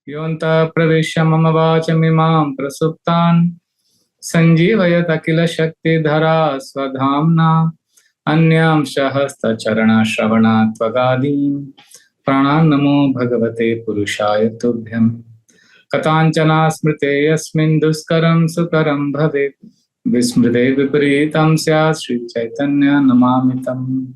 Yonta pravesha mama vachamimam prasuptan sanjeevayat akila shakti dhara swadhamna anyam shahasta charana shravana tvagadim pranan namo bhagavate purushaya tubhyam katanchana smrite yasmin duskaram sukaram bhavet vismrite viparetam syat Sri Chaitanya namamitam.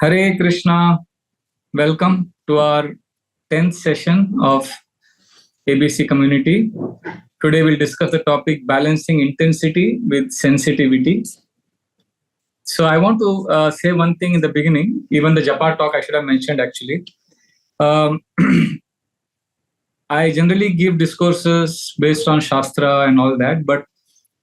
Hare Krishna, welcome to our 10th session of ABC community. Today we'll discuss the topic balancing intensity with sensitivity. So I want to say one thing in the beginning, even the Japa talk I should have mentioned actually. I generally give discourses based on Shastra and all that, but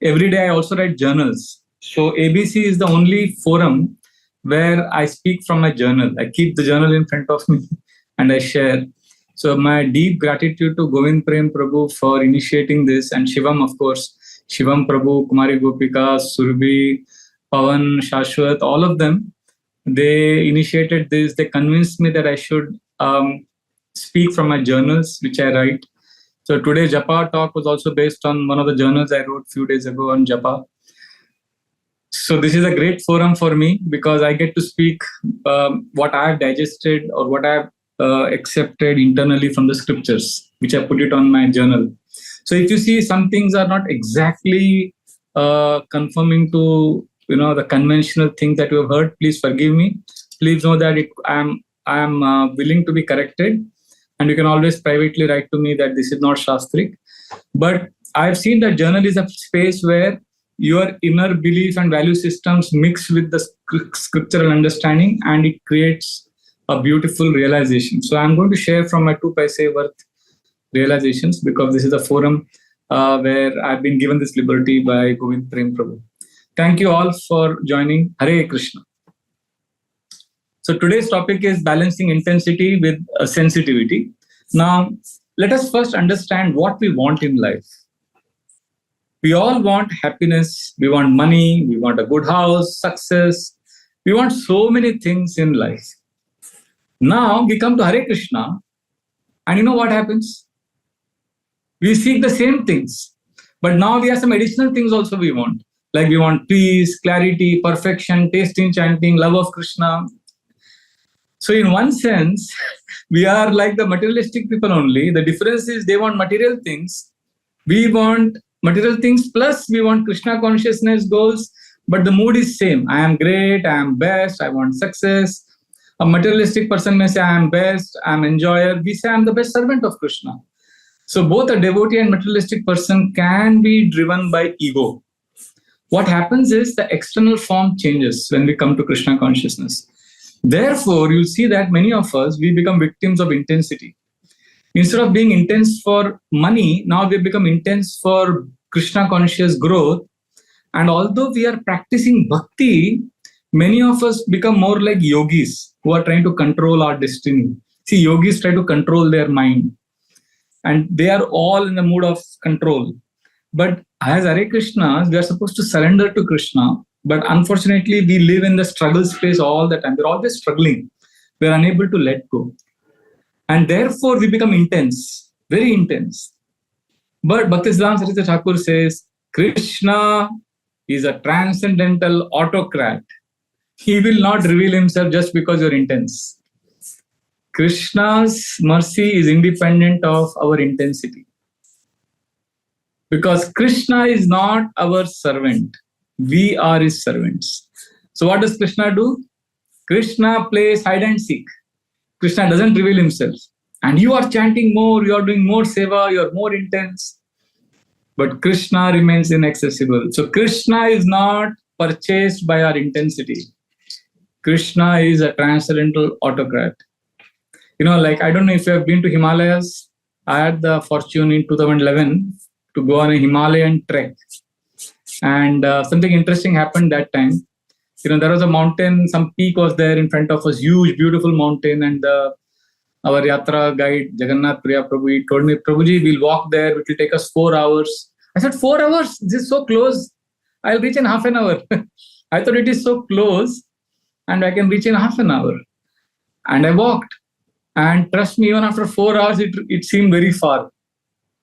every day I also write journals. So ABC is the only forum where I speak from my journal. I keep the journal in front of me and I share. So my deep gratitude to Govind Prem Prabhu for initiating this, and Shivam, of course, Shivam Prabhu, Kumari Gopika, Surbhi, Pavan, Shashwat, all of them, they initiated this. They convinced me that I should speak from my journals, which I write. So today's Japa talk was also based on one of the journals I wrote a few days ago on Japa. So this is a great forum for me because I get to speak what I have digested or what I have accepted internally from the scriptures, which I put it on my journal. So if you see some things are not exactly conforming to the conventional things that you have heard, please forgive me. Please know that I am willing to be corrected, and you can always privately write to me that this is not Shastric. But I've seen that journal is a space where your inner belief and value systems mix with the scriptural understanding, and it creates a beautiful realization. So I'm going to share from my 2 paise worth realizations because this is a forum where I've been given this liberty by Govind Prem Prabhu. Thank you all for joining. Hare Krishna. So today's topic is balancing intensity with sensitivity. Now, let us first understand what we want in life. We all want happiness, we want money, we want a good house, success. We want so many things in life. Now we come to Hare Krishna, and you know what happens? We seek the same things, but now we have some additional things also we want. Like we want peace, clarity, perfection, taste in chanting, love of Krishna. So in one sense, we are like the materialistic people only. The difference is they want material things. We want material things plus we want Krishna consciousness goals, but the mood is same. I am great, I am best, I want success. A materialistic person may say, I am best, I am enjoyer. We say, I am the best servant of Krishna. So both a devotee and materialistic person can be driven by ego. What happens is the external form changes when we come to Krishna consciousness. Therefore, you'll see that many of us, we become victims of intensity. Instead of being intense for money, now we become intense for Krishna conscious growth. And although we are practicing bhakti, many of us become more like yogis who are trying to control our destiny. See, yogis try to control their mind, and they are all in the mood of control. But as Hare Krishnas, we are supposed to surrender to Krishna. But unfortunately, we live in the struggle space all the time. We're always struggling. We're unable to let go. And therefore, we become intense, very intense. But Bhaktisiddhanta Saraswati Thakur says, Krishna is a transcendental autocrat. He will not reveal himself just because you're intense. Krishna's mercy is independent of our intensity. Because Krishna is not our servant. We are his servants. So what does Krishna do? Krishna plays hide and seek. Krishna doesn't reveal himself. And you are chanting more, you are doing more seva, you are more intense. But Krishna remains inaccessible. So Krishna is not purchased by our intensity. Krishna is a transcendental autocrat. Like, I don't know if you have been to Himalayas. I had the fortune in 2011 to go on a Himalayan trek. And something interesting happened that time. There was a mountain, some peak was there in front of us, huge, beautiful mountain. And our yatra guide, Jagannath Priya Prabhu, he told me, Prabhuji, we'll walk there. It will take us 4 hours. I said, 4 hours? This is so close. I'll reach in half an hour. I thought it is so close and I can reach in half an hour. And I walked. And trust me, even after 4 hours, it seemed very far.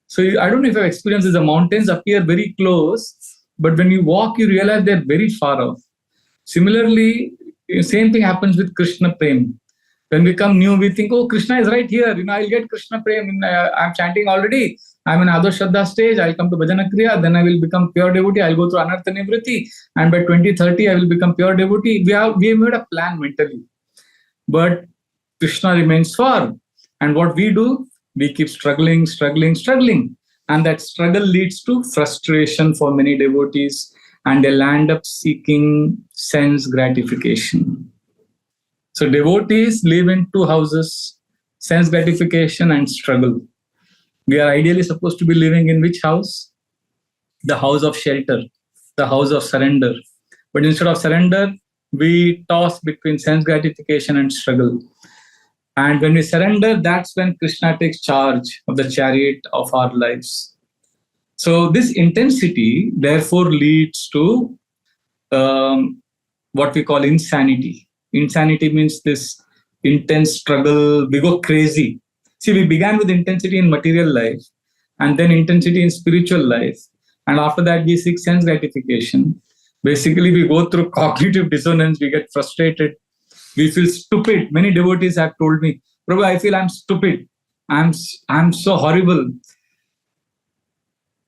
So I don't know if you've experienced this. The mountains appear very close, but when you walk, you realize they're very far off. Similarly, same thing happens with Krishna Prem. When we come new, we think, oh, Krishna is right here. I'll get Krishna Prem. I'm chanting already. I'm in Adho Shraddha stage. I'll come to Bhajana Kriya. Then I will become pure devotee. I'll go through Anartha Nivriti. And by 2030, I will become pure devotee. We have made a plan mentally. But Krishna remains far. And what we do, we keep struggling. And that struggle leads to frustration for many devotees. And they land up seeking sense gratification. So devotees live in two houses, sense gratification and struggle. We are ideally supposed to be living in which house? The house of shelter, the house of surrender. But instead of surrender, we toss between sense gratification and struggle. And when we surrender, that's when Krishna takes charge of the chariot of our lives. So this intensity, therefore, leads to what we call insanity. Insanity means this intense struggle. We go crazy. See, we began with intensity in material life and then intensity in spiritual life. And after that, we seek sense gratification. Basically, we go through cognitive dissonance. We get frustrated. We feel stupid. Many devotees have told me, Prabhu, I feel I'm stupid. I'm so horrible.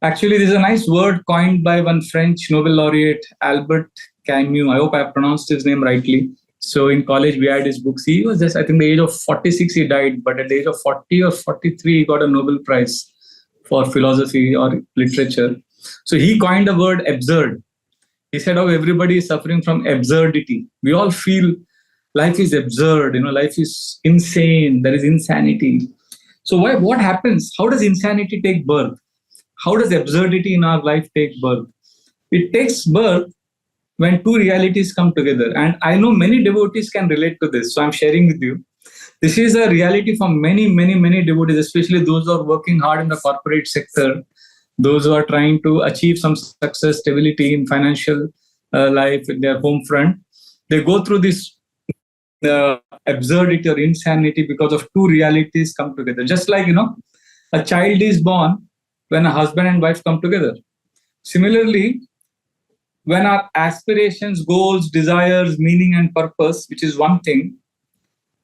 Actually, there's a nice word coined by one French Nobel laureate, Albert Camus. I hope I pronounced his name rightly. So in college, we had his books. He was just, I think, the age of 46, he died. But at the age of 40 or 43, he got a Nobel Prize for philosophy or literature. So he coined the word absurd. He said, oh, everybody is suffering from absurdity. We all feel life is absurd. Life is insane. There is insanity. So what happens? How does insanity take birth? How does absurdity in our life take birth? It takes birth when two realities come together. And I know many devotees can relate to this. So I'm sharing with you. This is a reality for many, many, many devotees, especially those who are working hard in the corporate sector, those who are trying to achieve some success, stability in financial life in their home front. They go through this absurdity or insanity because of two realities come together. Just like, a child is born when a husband and wife come together. Similarly, when our aspirations, goals, desires, meaning and purpose, which is one thing,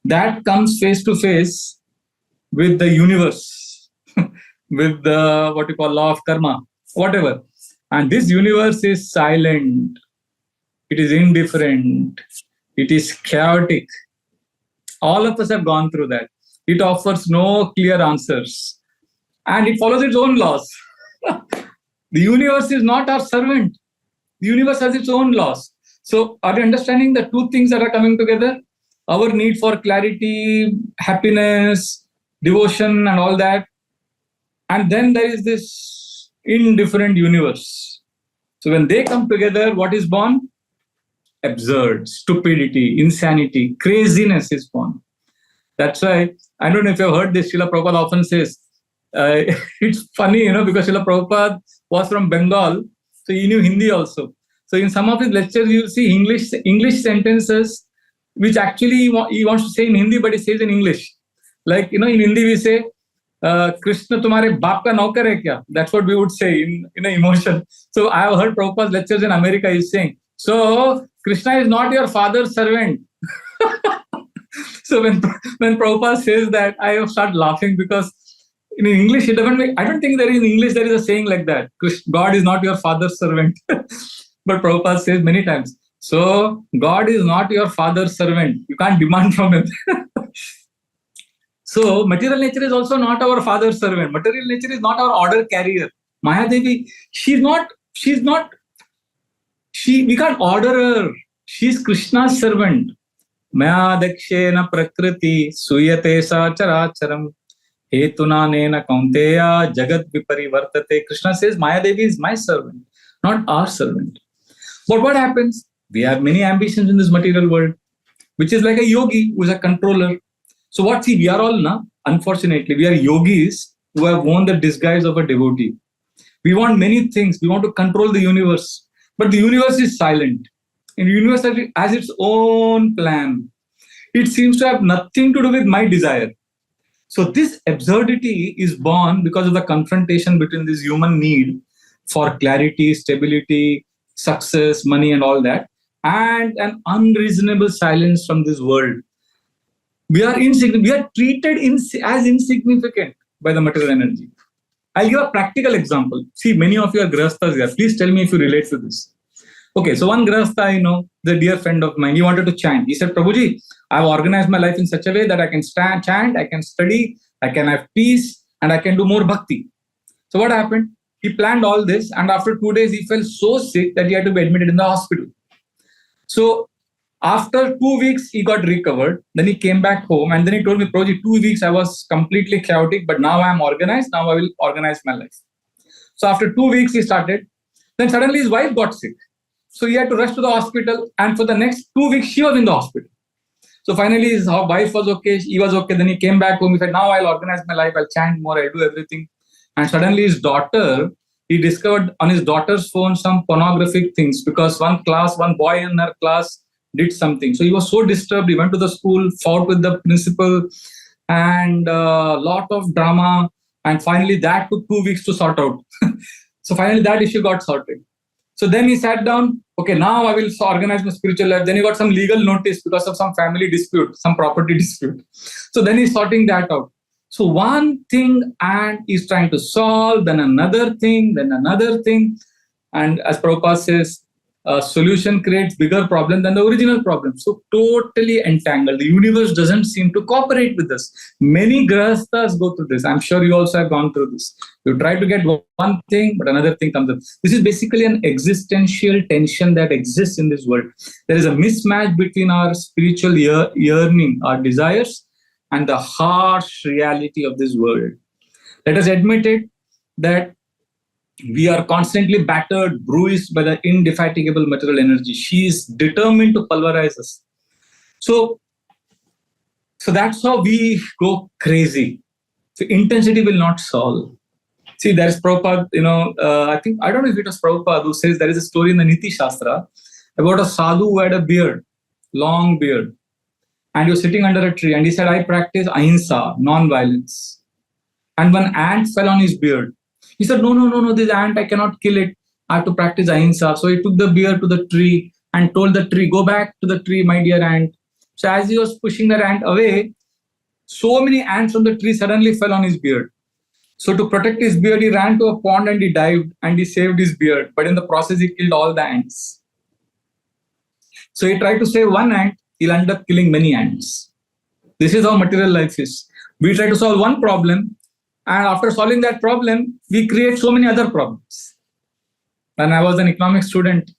that comes face to face with the universe, with the what you call law of karma, whatever. And this universe is silent. It is indifferent. It is chaotic. All of us have gone through that. It offers no clear answers. And it follows its own laws. The universe is not our servant. The universe has its own laws. So are you understanding the two things that are coming together? Our need for clarity, happiness, devotion and all that. And then there is this indifferent universe. So when they come together, what is born? Absurd, stupidity, insanity, craziness is born. That's why, I don't know if you've heard this, Srila Prabhupada often says, it's funny, because Srila Prabhupada was from Bengal, so he knew Hindi also. So in some of his lectures, you see English sentences, which actually he wants to say in Hindi, but he says in English. Like, in Hindi we say, Krishna tumhare baap ka naukar hai kya? That's what we would say in emotion. So I have heard Prabhupada's lectures in America, he's saying, so Krishna is not your father's servant. So when Prabhupada says that, I start laughing because in English, it doesn't make, I don't think there is in English, there is a saying like that. God is not your father's servant. But Prabhupada says many times, so God is not your father's servant. You can't demand from him. So material nature is also not our father's servant. Material nature is not our order carrier. Mahadevi, we can't order her. She's Krishna's servant. Maya dakshena prakriti suyate sa characharam hetuna nena kaunteya jagat viparivartate. Krishna says, Maya Devi is my servant, not our servant. But what happens? We have many ambitions in this material world, which is like a yogi who is a controller. So we are all, unfortunately, we are yogis who have worn the disguise of a devotee. We want many things. We want to control the universe. But the universe is silent. And the universe has its own plan. It seems to have nothing to do with my desire. So this absurdity is born because of the confrontation between this human need for clarity, stability, success, money, and all that, and an unreasonable silence from this world. We are insignificant. We are treated as insignificant by the material energy. I'll give a practical example. See, many of you are grahasthas here. Please tell me if you relate to this. Okay, so one grahastha I know, the dear friend of mine, he wanted to chant. He said, Prabhuji, I've organized my life in such a way that I can chant, I can study, I can have peace, and I can do more bhakti. So what happened? He planned all this, and after 2 days, he felt so sick that he had to be admitted in the hospital. So after 2 weeks, he got recovered. Then he came back home, and then he told me, Prabhuji, 2 weeks I was completely chaotic, but now I'm organized. Now I will organize my life. So after 2 weeks, he started. Then suddenly his wife got sick. So he had to rush to the hospital, and for the next 2 weeks, she was in the hospital. So finally, his wife was okay, he was okay. Then he came back home. He said, now I'll organize my life, I'll chant more, I'll do everything. And suddenly his daughter, he discovered on his daughter's phone some pornographic things because one boy in her class did something. So he was so disturbed. He went to the school, fought with the principal, and a lot of drama. And finally, that took 2 weeks to sort out. So finally, that issue got sorted. So then he sat down, okay, now I will organize my spiritual life. Then he got some legal notice because of some family dispute, some property dispute. So then he's sorting that out. So one thing and he's trying to solve, then another thing, then another thing. And as Prabhupada says, a solution creates bigger problem than the original problem. So totally entangled. The universe doesn't seem to cooperate with us. Many grahasthas go through this. I'm sure you also have gone through this. You try to get one thing, but another thing comes up. This is basically an existential tension that exists in this world. There is a mismatch between our spiritual yearning, our desires, and the harsh reality of this world. Let us admit it that we are constantly battered, bruised by the indefatigable material energy. She is determined to pulverize us. So that's how we go crazy. So intensity will not solve. See, there is Prabhupada, I don't know if it was Prabhupada who says there is a story in the Niti Shastra about a sadhu who had a beard, long beard. And he was sitting under a tree and he said, I practice ahimsa, non-violence. And one ant fell on his beard. He said, no, this ant, I cannot kill it. I have to practice ahimsa. So he took the beard to the tree and told the tree, go back to the tree, my dear ant. So as he was pushing the ant away, so many ants from the tree suddenly fell on his beard. So to protect his beard, he ran to a pond and he dived and he saved his beard. But in the process, he killed all the ants. So he tried to save one ant, he'll end up killing many ants. This is how material life is. We try to solve one problem, and after solving that problem, we create so many other problems. When I was an economics student,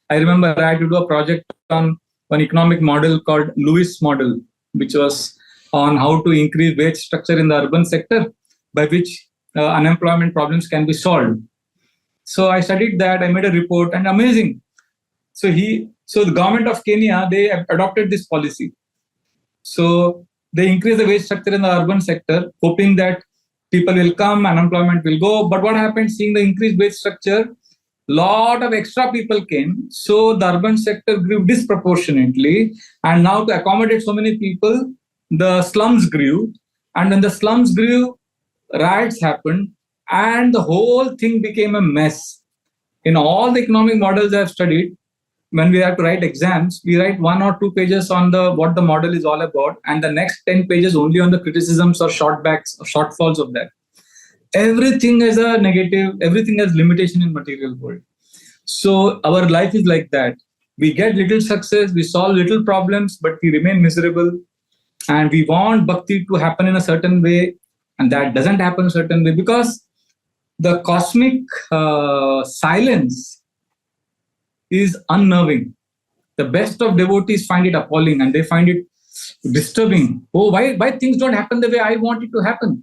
I remember I had to do a project on one economic model called Lewis model, which was on how to increase wage structure in the urban sector, by which unemployment problems can be solved. So I studied that, I made a report, and amazing. So the government of Kenya, they adopted this policy. So they increased the wage structure in the urban sector, hoping that people will come, unemployment will go. But what happened, seeing the increased wage structure, lot of extra people came. So the urban sector grew disproportionately. And now to accommodate so many people, the slums grew. And when the slums grew, riots happened. And the whole thing became a mess. In all the economic models I've studied, when we have to write exams, we write 1 or 2 pages on what the model is all about, and the next 10 pages only on the criticisms or shortbacks or shortfalls of that. Everything has a negative, everything has limitation in material world. So our life is like that. We get little success, we solve little problems, but we remain miserable. And we want bhakti to happen in a certain way, and that doesn't happen a certain way because the cosmic silence is unnerving. The best of devotees find it appalling and they find it disturbing. Oh, why things don't happen the way I want it to happen?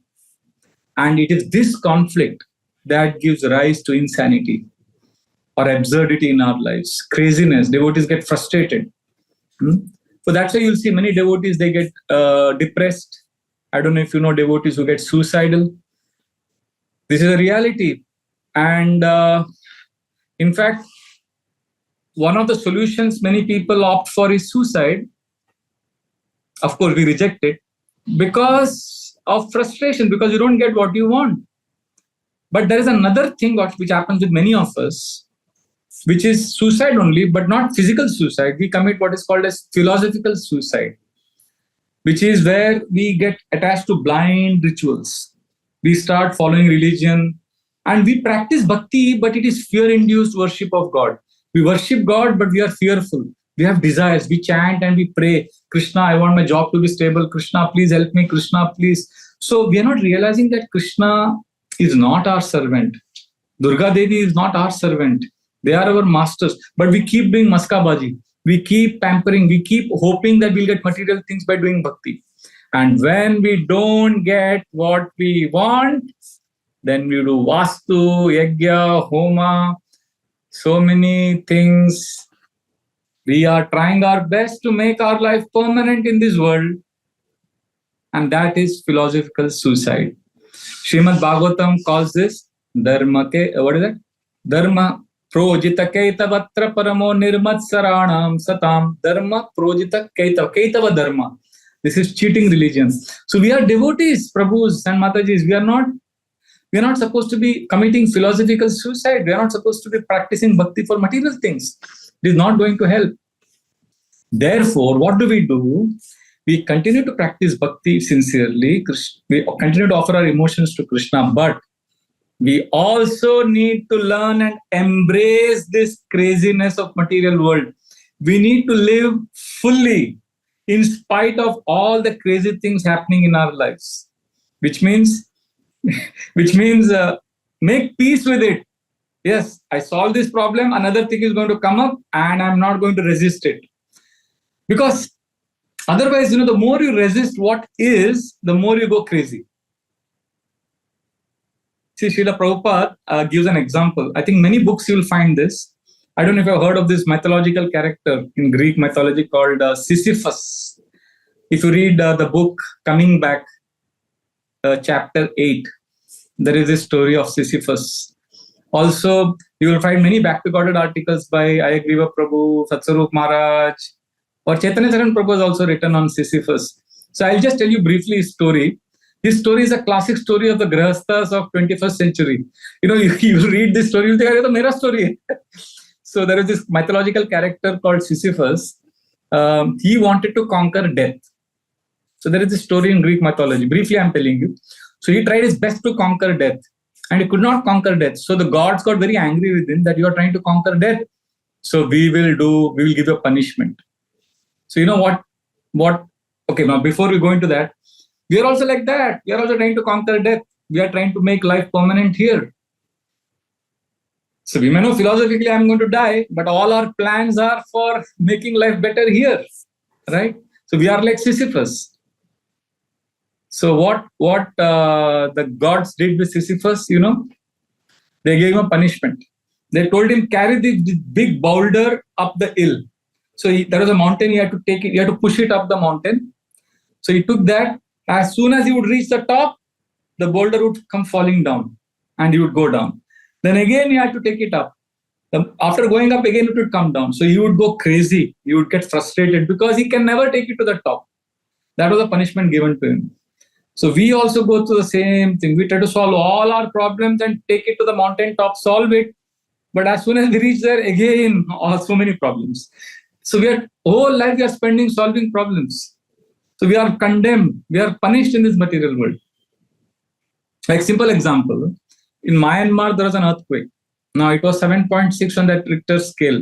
And it is this conflict that gives rise to insanity or absurdity in our lives, craziness. Devotees get frustrated. So that's why you'll see many devotees, they get depressed. I don't know if you know devotees who get suicidal. This is a reality. And in fact, one of the solutions many people opt for is suicide. Of course, we reject it because of frustration, because you don't get what you want. But there is another thing which happens with many of us, which is suicide only, but not physical suicide. We commit what is called as philosophical suicide, which is where we get attached to blind rituals. We start following religion and we practice bhakti, but it is fear-induced worship of God. We worship God, but we are fearful. We have desires. We chant and we pray, Krishna, I want my job to be stable. Krishna, please help me. Krishna, please. So we are not realizing that Krishna is not our servant. Durga Devi is not our servant. They are our masters. But we keep doing maskabaji. We keep pampering. We keep hoping that we'll get material things by doing bhakti. And when we don't get what we want, then we do vastu, yajna, homa, so many things. We are trying our best to make our life permanent in this world. And that is philosophical suicide. Srimad Bhagavatam calls this dharma ke, what is that? Dharma projita kaitavatra paramo nirmatsaranam satam. Dharma projita kaitava dharma. This is cheating religion. So we are devotees, Prabhus and Matajis. We are not supposed to be committing philosophical suicide. We are not supposed to be practicing bhakti for material things. It is not going to help. Therefore, what do? We continue to practice bhakti sincerely. We continue to offer our emotions to Krishna, but we also need to learn and embrace this craziness of material world. We need to live fully in spite of all the crazy things happening in our lives, which means make peace with it. Yes, I solve this problem, another thing is going to come up and I'm not going to resist it. Because otherwise, the more you resist what is, the more you go crazy. See, Srila Prabhupada gives an example. I think many books you will find this. I don't know if you've heard of this mythological character in Greek mythology called Sisyphus. If you read the book Coming Back, chapter 8, there is a story of Sisyphus. Also, you will find many back-to-goded articles by Ayagriva Prabhu, Satsarup Maharaj, or Chaitanya Charan Prabhu has also written on Sisyphus. So I'll just tell you briefly his story. This story is a classic story of the Grahasthas of 21st century. You read this story, you'll think, it's my story. So there is this mythological character called Sisyphus. He wanted to conquer death. So there is this story in Greek mythology. Briefly, I'm telling you. So he tried his best to conquer death. And he could not conquer death. So the gods got very angry with him that you are trying to conquer death. So we will give you a punishment. So what? Okay, now before we go into that, we are also like that. We are also trying to conquer death. We are trying to make life permanent here. So we may know philosophically I'm going to die, but all our plans are for making life better here, right? So we are like Sisyphus. So what the gods did with Sisyphus, they gave him a punishment. They told him, carry the big boulder up the hill. So there was a mountain, he had to take it, he had to push it up the mountain. So he took that. As soon as he would reach the top, the boulder would come falling down and he would go down. Then again, he had to take it up. After going up again, it would come down. So he would go crazy. He would get frustrated because he can never take it to the top. That was a punishment given to him. So we also go through the same thing. We try to solve all our problems and take it to the mountain top, solve it. But as soon as we reach there, again, so many problems. So whole life we are spending solving problems. So we are condemned. We are punished in this material world. Like simple example, in Myanmar, there was an earthquake. Now it was 7.6 on that Richter scale.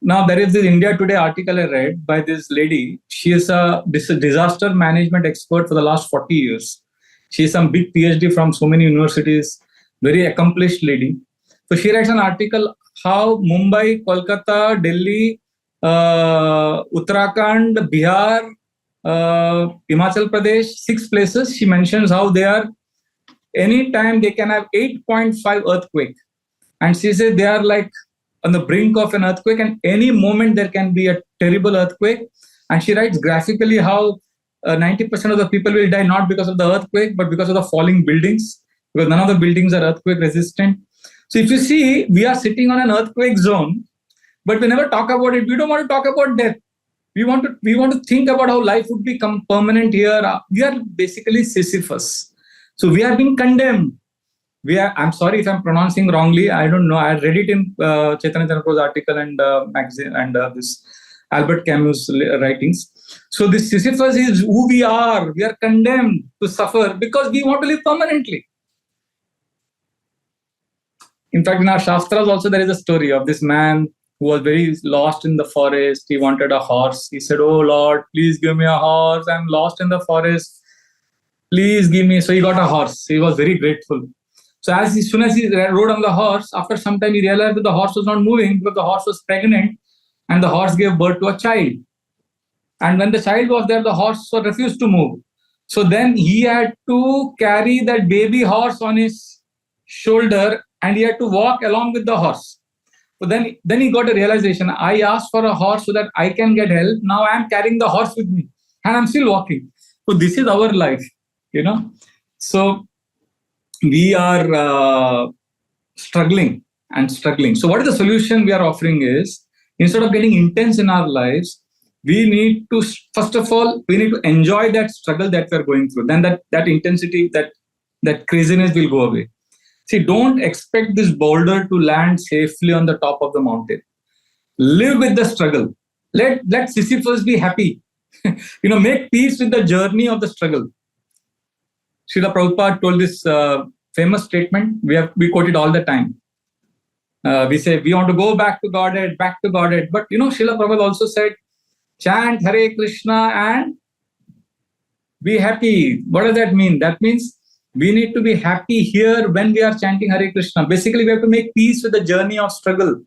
Now there is this India Today article I read by this lady. She is a disaster management expert for the last 40 years. She is some big PhD from so many universities, very accomplished lady. So she writes an article how Mumbai, Kolkata, Delhi, Uttarakhand, Bihar, Himachal Pradesh, 6 places. She mentions how they are, anytime they can have 8.5 earthquake. And she said they are like on the brink of an earthquake, and any moment there can be a terrible earthquake. And she writes graphically how 90% of the people will die not because of the earthquake, but because of the falling buildings, because none of the buildings are earthquake resistant. So if you see, we are sitting on an earthquake zone, but we never talk about it. We don't want to talk about death. We want to think about how life would become permanent here. We are basically Sisyphus. So we are being condemned. I'm sorry if I'm pronouncing wrongly. I don't know. I read it in Chaitanya Chanapro's article and magazine and this Albert Camus writings. So this Sisyphus is who we are. We are condemned to suffer because we want to live permanently. In fact, in our Shastras also there is a story of this man who was very lost in the forest. He wanted a horse. He said, "Oh Lord, please give me a horse. I'm lost in the forest. Please give me." So he got a horse. He was very grateful. So as soon as he rode on the horse, after some time he realized that the horse was not moving because the horse was pregnant and the horse gave birth to a child. And when the child was there, the horse refused to move. So then he had to carry that baby horse on his shoulder and he had to walk along with the horse. So then he got a realization. I asked for a horse so that I can get help. Now I am carrying the horse with me and I'm still walking. So this is our life, So we are struggling. So what is the solution we are offering is, instead of getting intense in our lives, we need to, first of all, we need to enjoy that struggle that we are going through. Then that intensity, that craziness will go away. See, don't expect this boulder to land safely on the top of the mountain. Live with the struggle. Let Sisyphus be happy. Make peace with the journey of the struggle. Srila Prabhupada told this famous statement. We quote it all the time. We say, we want to go back to Godhead. But Srila Prabhupada also said, chant Hare Krishna and be happy. What does that mean? That means we need to be happy here when we are chanting Hare Krishna. Basically, we have to make peace with the journey of struggle.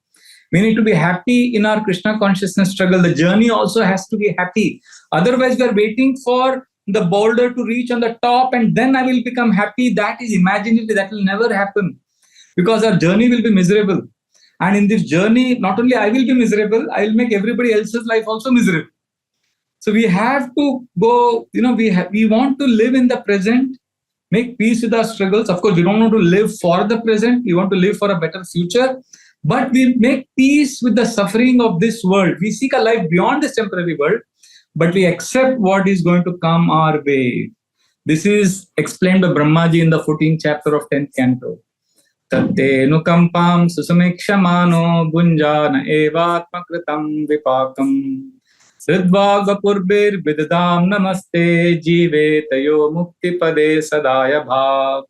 We need to be happy in our Krishna consciousness struggle. The journey also has to be happy. Otherwise, we are waiting for the boulder to reach on the top and then I will become happy. That is imaginary. That will never happen because our journey will be miserable. And in this journey, not only I will be miserable, I will make everybody else's life also miserable. So we have to go, we want to live in the present, make peace with our struggles. Of course, we don't want to live for the present. We want to live for a better future. But we make peace with the suffering of this world. We seek a life beyond this temporary world, but we accept what is going to come our way. This is explained by Brahmaji in the 14th chapter of 10th canto. Tatte nukampam susamekshamano gunjana evatmakritam vipakam Siddhvaga purbir vidadam namaste jivetayo mukti pade sadaya bhav.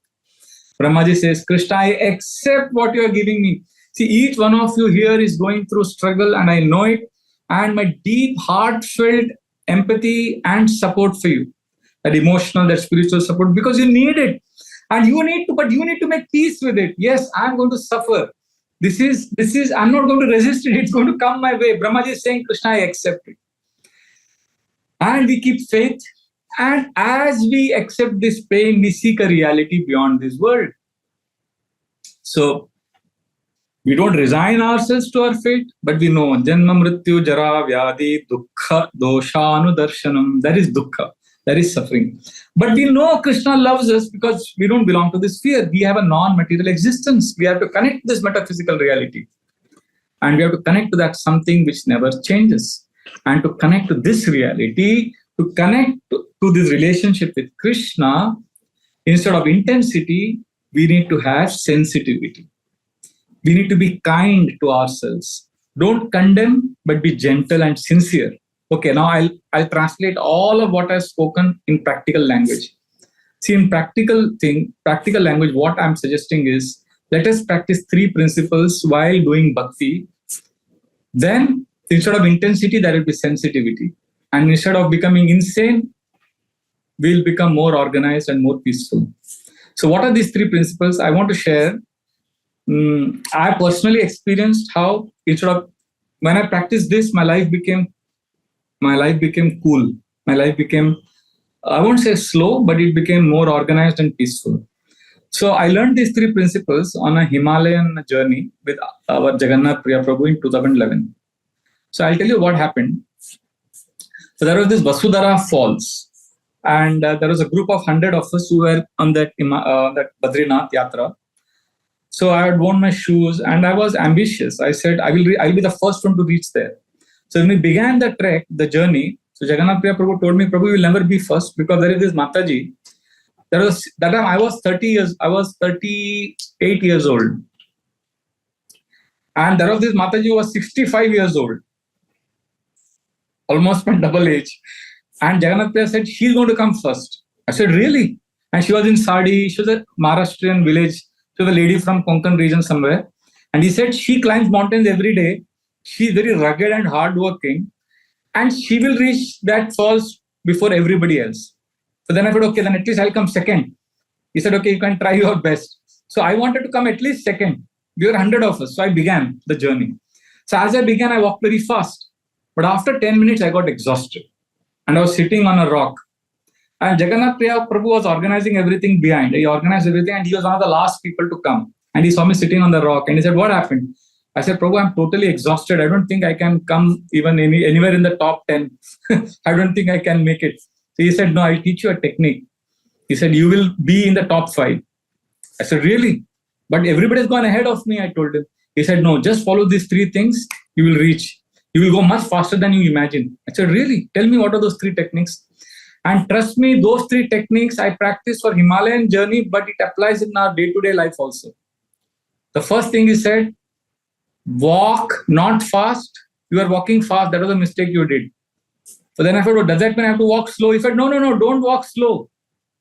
Brahmaji says, Krishna, I accept what you are giving me. See, each one of you here is going through struggle and I know it. And my deep, heartfelt empathy and support for you. That emotional, that spiritual support, because you need it. And you need to make peace with it. Yes, I'm going to suffer. This is, I'm not going to resist it. It's going to come my way. Brahmaji is saying, Krishna, I accept it. And we keep faith. And as we accept this pain, we seek a reality beyond this world. So, we don't resign ourselves to our fate, but we know Janma Mrityu Jara Vyadi Dukkha Doshanu Darshanam. That is dukkha. That is suffering. But we know Krishna loves us because we don't belong to this sphere. We have a non-material existence. We have to connect to this metaphysical reality. And we have to connect to that something which never changes. And to connect to this reality, to connect to this relationship with Krishna, instead of intensity, we need to have sensitivity. We need to be kind to ourselves. Don't condemn, but be gentle and sincere. Okay, now I'll translate all of what I've spoken in practical language. See, in practical language, what I'm suggesting is, let us practice 3 principles while doing bhakti. Then, instead of intensity, there will be sensitivity. And instead of becoming insane, we'll become more organized and more peaceful. So what are these 3 principles? I want to share. I personally experienced how when I practiced this, my life became cool. My life became, I won't say slow, but it became more organized and peaceful. So I learned these 3 principles on a Himalayan journey with our Jagannath Priya Prabhu in 2011. So I'll tell you what happened. So there was this Vasudhara Falls, and there was a group of 100 of us who were on that Badrinath Yatra. So I had worn my shoes and I was ambitious. I said, I'll be the first one to reach there. So when we began the trek, the journey, so Jagannath Priya Prabhu told me, Prabhu, you will never be first because there is this Mataji. That time I was 38 years old. And there was this Mataji who was 65 years old. Almost my double age. And Jagannath Priya said, she's going to come first. I said, really? And she was in Sadi. She was a Maharashtrian village. She was a lady from Konkan region somewhere. And he said, she climbs mountains every day. She's very rugged and hardworking. And she will reach that falls before everybody else. So then I said, okay, then at least I'll come second. He said, okay, you can try your best. So I wanted to come at least second. There were 100 of us. So I began the journey. So as I began, I walked very fast. But after 10 minutes, I got exhausted. And I was sitting on a rock. And Jagannath Priya Prabhu was organizing everything behind. He organized everything and he was one of the last people to come. And he saw me sitting on the rock and he said, what happened? I said, Prabhu, I'm totally exhausted. I don't think I can come even anywhere in the top 10. I don't think I can make it. So he said, no, I'll teach you a technique. He said, you will be in the top 5. I said, really? But everybody's gone ahead of me, I told him. He said, no, just follow these 3 things. You will reach. You will go much faster than you imagine. I said, really? Tell me what are those 3 techniques? And trust me, those 3 techniques I practice for Himalayan journey, but it applies in our day-to-day life also. The first thing he said, walk not fast. You are walking fast. That was a mistake you did. So then I said, well, does that mean I have to walk slow? He said, no, don't walk slow.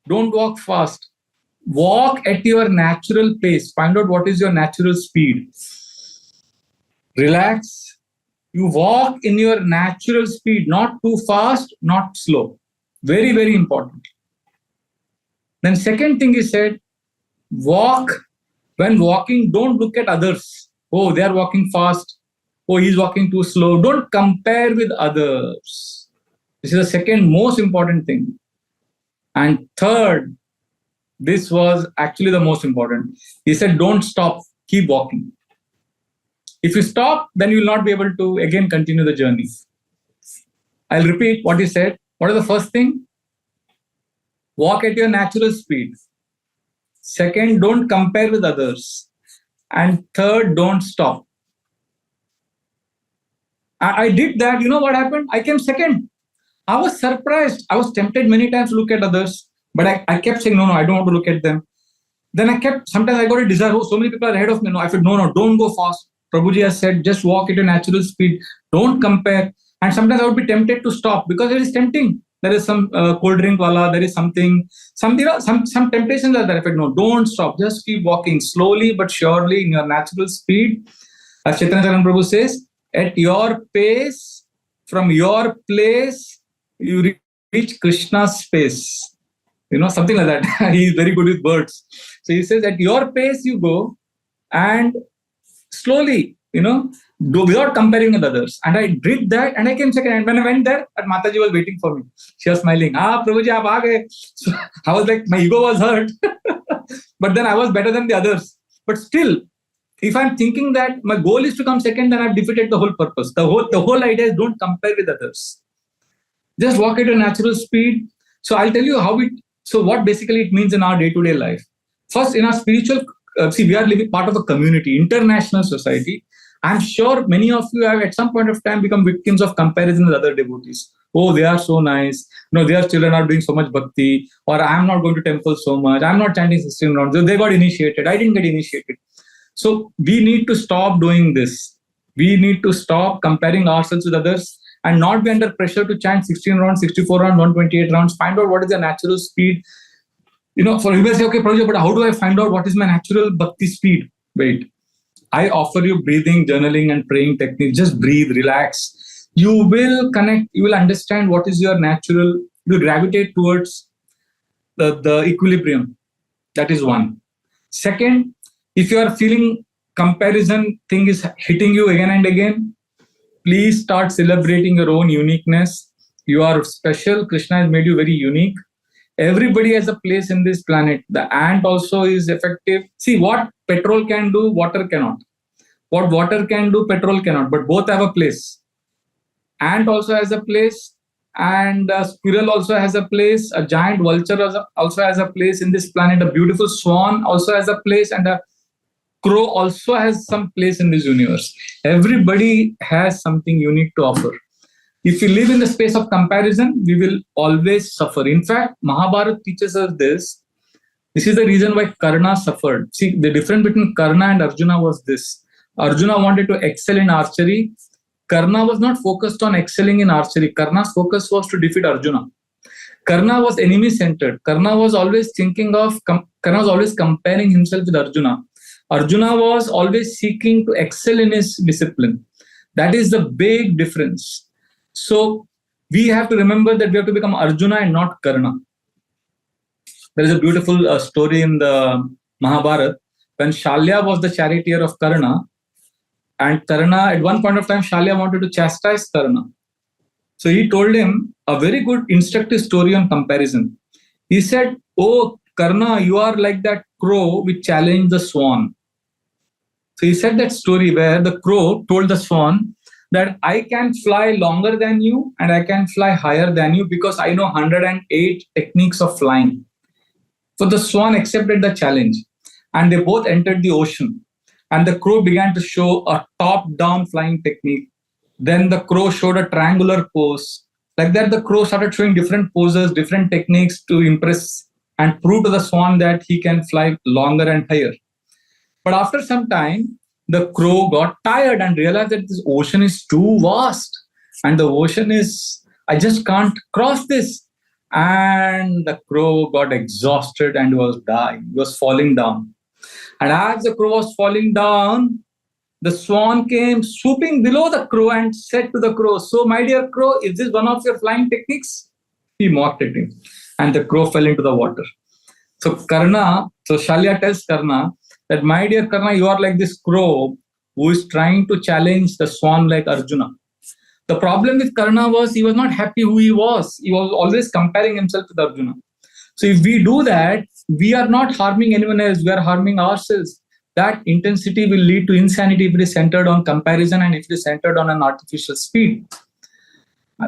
Don't walk fast. Walk at your natural pace. Find out what is your natural speed. Relax. You walk in your natural speed, not too fast, not slow. Very, very important. Then second thing he said, walk. When walking, don't look at others. Oh, they are walking fast. Oh, he's walking too slow. Don't compare with others. This is the second most important thing. And third, this was actually the most important. He said, don't stop, keep walking. If you stop, then you will not be able to again continue the journey. I'll repeat what he said. What is the first thing? Walk at your natural speed. Second, don't compare with others. And third, don't stop. I did that. You know what happened? I came second. I was surprised. I was tempted many times to look at others. But I kept saying, no, I don't want to look at them. Then sometimes I got a desire, oh, so many people are ahead of me. No, I said, no, don't go fast. Prabhuji has said, just walk at a natural speed. Don't compare. And sometimes I would be tempted to stop because it is tempting. There is some cold drink wala, there is some temptations are there. I said, no, don't stop. Just keep walking slowly but surely in your natural speed. As Chaitanya Charan Prabhu says, at your pace, from your place, you reach Krishna's space. Something like that. He is very good with words. So he says, at your pace you go and slowly, without comparing with others. And I did that and I came second. And when I went there, Mataji was waiting for me. She was smiling. Prabhuji, aap aa gaye. So I was like, my ego was hurt. But then I was better than the others. But still, if I'm thinking that my goal is to come second, then I've defeated the whole purpose. The whole idea is don't compare with others. Just walk at a natural speed. So I'll tell you what basically it means in our day-to-day life. First, in our spiritual, we are living part of a community, international society. I'm sure many of you have at some point of time become victims of comparison with other devotees. Oh, they are so nice. Their children are doing so much bhakti. Or I'm not going to temple so much. I'm not chanting 16 rounds. They got initiated. I didn't get initiated. So we need to stop doing this. We need to stop comparing ourselves with others and not be under pressure to chant 16 rounds, 64 rounds, 128 rounds. Find out what is the natural speed. For you may say, okay, Prabhuji, but how do I find out what is my natural bhakti speed? Wait. I offer you breathing, journaling, and praying techniques. Just breathe, relax. You will connect, you will understand what is your natural, you gravitate towards the equilibrium. That is one. Second, if you are feeling comparison thing is hitting you again and again, please start celebrating your own uniqueness. You are special. Krishna has made you very unique. Everybody has a place in this planet. The ant also is effective. See, what petrol can do, water cannot. What water can do, petrol cannot. But both have a place. Ant also has a place. And a squirrel also has a place. A giant vulture also has a place in this planet. A beautiful swan also has a place. And crow also has some place in this universe. Everybody has something unique to offer. If we live in the space of comparison, we will always suffer. In fact, Mahabharata teaches us this. This is the reason why Karna suffered. See, the difference between Karna and Arjuna was this. Arjuna wanted to excel in archery. Karna was not focused on excelling in archery. Karna's focus was to defeat Arjuna. Karna was enemy-centered. Karna was always comparing himself with Arjuna. Arjuna was always seeking to excel in his discipline. That is the big difference. So we have to remember that we have to become Arjuna and not Karna. There is a beautiful story in the Mahabharata when Shalya was the charioteer of Karna, and Karna, at one point of time, Shalya wanted to chastise Karna. So he told him a very good instructive story on comparison. He said, "Oh, Karna, you are like that crow which challenged the swan." So he said that story where the crow told the swan that I can fly longer than you and I can fly higher than you because I know 108 techniques of flying. So the swan accepted the challenge and they both entered the ocean. And the crow began to show a top-down flying technique. Then the crow showed a triangular pose. Like that, the crow started showing different poses, different techniques to impress and prove to the swan that he can fly longer and higher. But after some time, the crow got tired and realized that this ocean is too vast. And the ocean is, I just can't cross this. And the crow got exhausted and was dying. He was falling down. And as the crow was falling down, the swan came swooping below the crow and said to the crow, "So, my dear crow, is this one of your flying techniques?" He mocked at him. And the crow fell into the water. So Shalya tells Karna that, "My dear Karna, you are like this crow who is trying to challenge the swan like Arjuna." The problem with Karna was he was not happy who he was. He was always comparing himself with Arjuna. So if we do that, we are not harming anyone else. We are harming ourselves. That intensity will lead to insanity if it is centered on comparison and if it is centered on an artificial speed.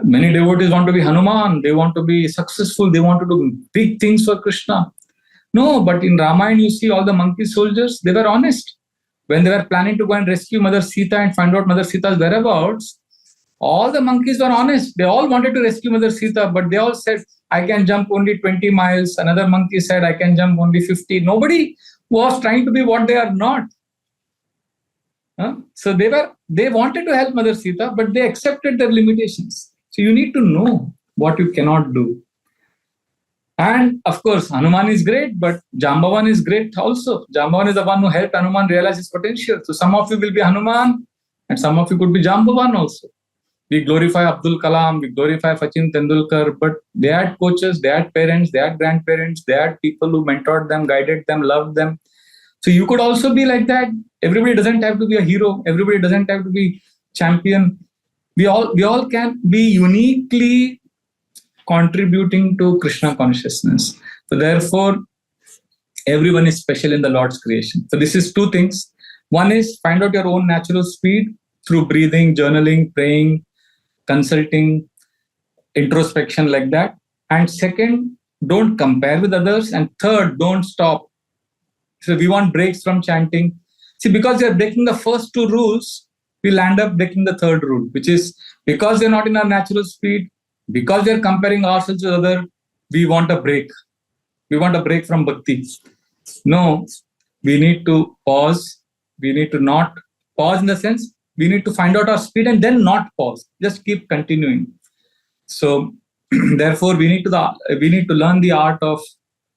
Many devotees want to be Hanuman. They want to be successful. They want to do big things for Krishna. No, but in Ramayana, you see all the monkey soldiers, they were honest. When they were planning to go and rescue Mother Sita and find out Mother Sita's whereabouts, all the monkeys were honest. They all wanted to rescue Mother Sita, but they all said, "I can jump only 20 miles. Another monkey said, "I can jump only 50. Nobody was trying to be what they are not. So they wanted to help Mother Sita, but they accepted their limitations. So you need to know what you cannot do. And of course, Hanuman is great, but Jambavan is great also. Jambavan is the one who helped Hanuman realize his potential. So some of you will be Hanuman, and some of you could be Jambavan also. We glorify Abdul Kalam, we glorify Sachin Tendulkar, but they had coaches, they had parents, they had grandparents, they had people who mentored them, guided them, loved them. So you could also be like that. Everybody doesn't have to be a hero. Everybody doesn't have to be champion. We all can be uniquely contributing to Krishna consciousness. So therefore, everyone is special in the Lord's creation. So this is two things. One is find out your own natural speed through breathing, journaling, praying, consulting, introspection like that. And second, don't compare with others. And third, don't stop. So we want breaks from chanting. See, because we are breaking the first two rules, we'll end up breaking the third rule, which is because we're not in our natural speed, because we're comparing ourselves with others, we want a break. We want a break from bhakti. No, we need to pause. We need to not pause in the sense, we need to find out our speed and then not pause. Just keep continuing. So therefore, we need to learn the art of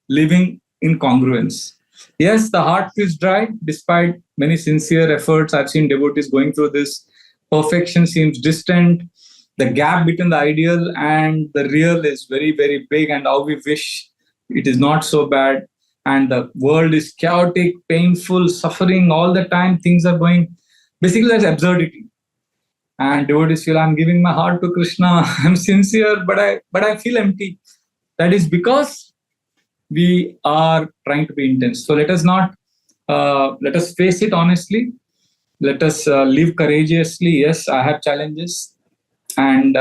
living in congruence. Yes, the heart feels dry despite many sincere efforts. I've seen devotees going through this. Perfection seems distant. The gap between the ideal and the real is very, very big, and how we wish it is not so bad. And the world is chaotic, painful, suffering all the time. Things are going. Basically, there's absurdity. And devotees feel, I'm giving my heart to Krishna. I'm sincere, but I feel empty. That is because we are trying to be intense. So let us face it honestly. Let us live courageously. Yes, I have challenges. And,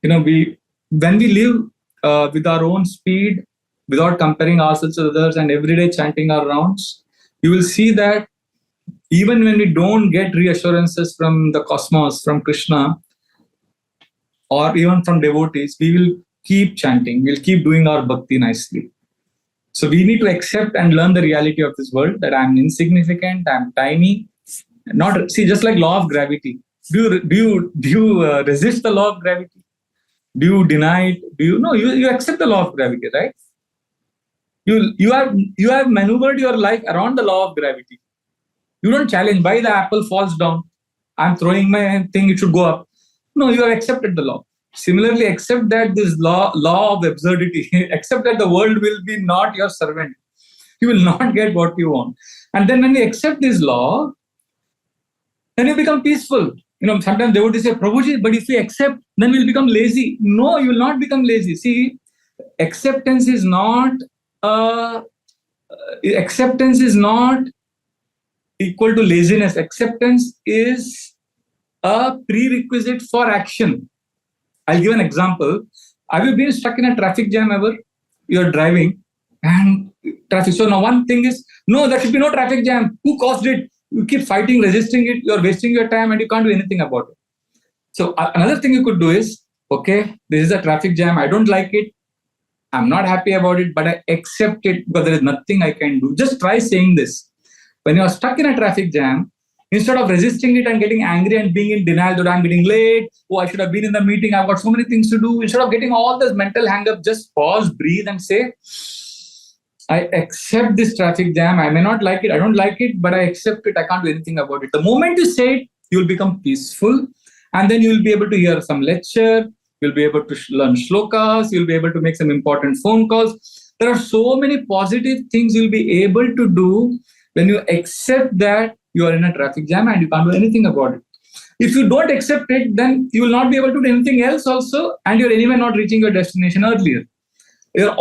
when we live with our own speed, without comparing ourselves to others and every day chanting our rounds, you will see that even when we don't get reassurances from the cosmos, from Krishna, or even from devotees, we will keep chanting, we'll keep doing our bhakti nicely. So we need to accept and learn the reality of this world, that I'm insignificant, I'm tiny. Not see, just like law of gravity. Do you resist the law of gravity? Do you deny it? Do you no? You accept the law of gravity, right? You have maneuvered your life around the law of gravity. You don't challenge why the apple falls down. I'm throwing my thing; it should go up. No, you have accepted the law. Similarly, accept that this law of absurdity. Accept that the world will be not your servant. You will not get what you want. And then when you accept this law, then you become peaceful. Sometimes they would say, Prabhuji, but if we accept, then we'll become lazy. No, you will not become lazy. See, acceptance is not equal to laziness. Acceptance is a prerequisite for action. I'll give an example. Have you been stuck in a traffic jam ever? You're driving and traffic. So now one thing is, no, there should be no traffic jam. Who caused it? You keep fighting, resisting it. You're wasting your time and you can't do anything about it. So another thing you could do is, okay, this is a traffic jam. I don't like it. I'm not happy about it, but I accept it because there is nothing I can do. Just try saying this. When you're stuck in a traffic jam, instead of resisting it and getting angry and being in denial that I'm getting late, I should have been in the meeting, I've got so many things to do. Instead of getting all this mental hang-up, just pause, breathe and say, I accept this traffic jam. I may not like it. I don't like it, but I accept it. I can't do anything about it. The moment you say it, you'll become peaceful. And then you'll be able to hear some lecture. You'll be able to learn shlokas. You'll be able to make some important phone calls. There are so many positive things you'll be able to do when you accept that you are in a traffic jam and you can't do anything about it. If you don't accept it, then you will not be able to do anything else also. And you're anyway not reaching your destination earlier. You're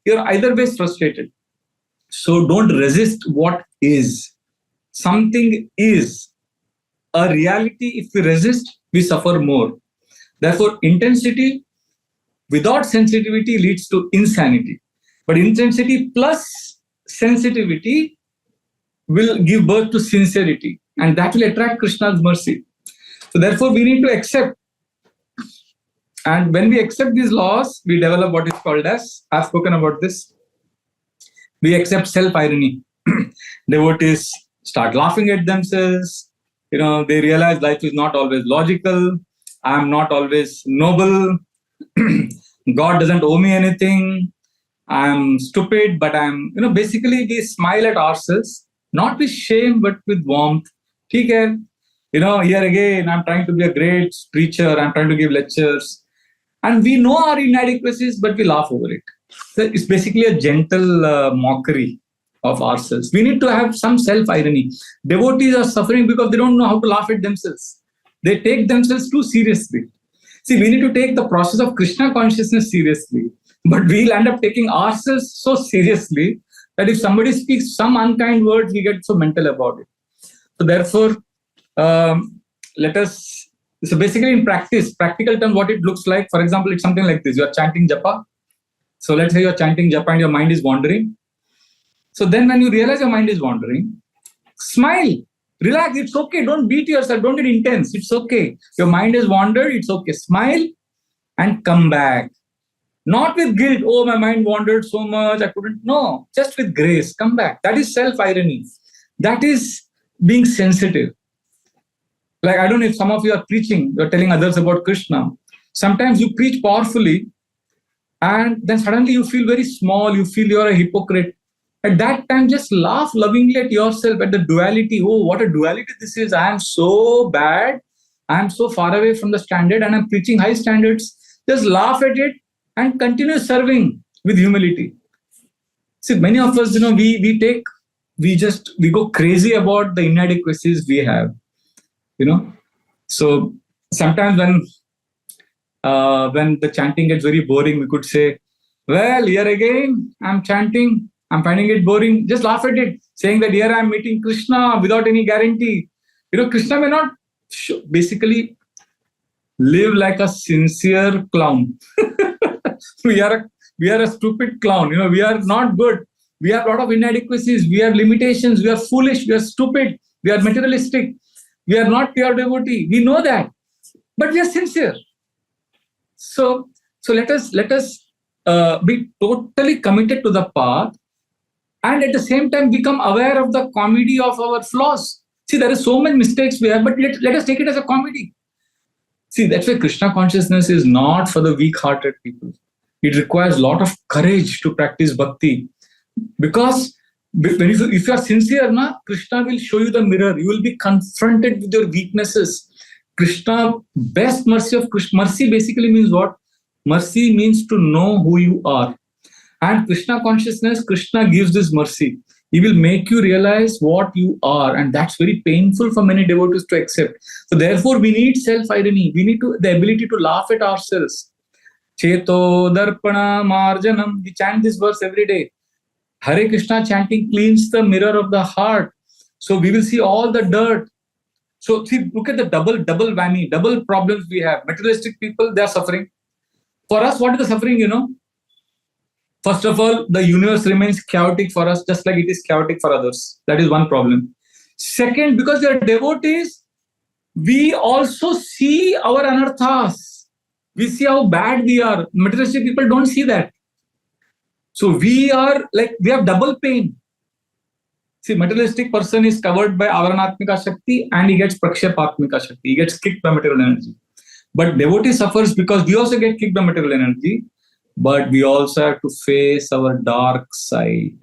either way frustrated. So don't resist what is. Something is. A reality, if we resist, we suffer more. Therefore, intensity without sensitivity leads to insanity. But intensity plus sensitivity will give birth to sincerity. And that will attract Krishna's mercy. So therefore, we need to accept. And when we accept these laws, we develop what is called as, I've spoken about this, we accept self-irony. Devotees start laughing at themselves. They realize life is not always logical. I'm not always noble. God doesn't owe me anything. I'm stupid, but basically we smile at ourselves, not with shame, but with warmth. Here again, I'm trying to be a great preacher. I'm trying to give lectures. And we know our inadequacies, but we laugh over it. So it's basically a gentle mockery of ourselves. We need to have some self-irony. Devotees are suffering because they don't know how to laugh at themselves. They take themselves too seriously. See, we need to take the process of Krishna consciousness seriously. But we'll end up taking ourselves so seriously that if somebody speaks some unkind words, we get so mental about it. So therefore, so basically in practical terms, what it looks like, for example, it's something like this. You are chanting japa. So let's say you're chanting japa and your mind is wandering. So then when you realize your mind is wandering, smile, relax, it's okay. Don't beat yourself, don't get intense. It's okay. Your mind has wandered, it's okay. Smile and come back. Not with guilt, oh, my mind wandered so much, I couldn't. No, just with grace, come back. That is self-irony. That is being sensitive. Like, I don't know if some of you are preaching, you're telling others about Krishna. Sometimes you preach powerfully and then suddenly you feel very small, you feel you're a hypocrite. At that time, just laugh lovingly at yourself, at the duality. Oh, what a duality this is. I am so bad. I am so far away from the standard and I'm preaching high standards. Just laugh at it and continue serving with humility. See, many of us, we go crazy about the inadequacies we have. So sometimes when the chanting gets very boring, we could say, well, here again, I'm chanting, I'm finding it boring. Just laugh at it, saying that here I'm meeting Krishna without any guarantee. Krishna may not basically live like a sincere clown. We are a stupid clown. We are not good. We have a lot of inadequacies. We have limitations. We are foolish. We are stupid. We are materialistic. We are not pure devotee. We know that, but we are sincere. So let us be totally committed to the path, and at the same time become aware of the comedy of our flaws. See, there is so many mistakes we have, but let us take it as a comedy. See, that's why Krishna consciousness is not for the weak-hearted people. It requires a lot of courage to practice bhakti. Because if you are sincere, Krishna will show you the mirror. You will be confronted with your weaknesses. Krishna, best mercy of Krishna. Mercy basically means what? Mercy means to know who you are. And Krishna consciousness, Krishna gives this mercy. He will make you realize what you are. And that's very painful for many devotees to accept. So therefore, we need self-irony. We need the ability to laugh at ourselves. Cheto darpana marjanam. We chant this verse every day. Hare Krishna chanting cleans the mirror of the heart. So we will see all the dirt. So see, look at the double whammy, double problems we have. Materialistic people, they are suffering. For us, what is the suffering, First of all, the universe remains chaotic for us, just like it is chaotic for others. That is one problem. Second, because they are devotees, we also see our anarthas. We see how bad we are. Materialistic people don't see that. So we have double pain. See, materialistic person is covered by avaranatmika shakti and he gets prakshapatmika shakti. He gets kicked by material energy. But devotee suffers because we also get kicked by material energy. But we also have to face our dark side.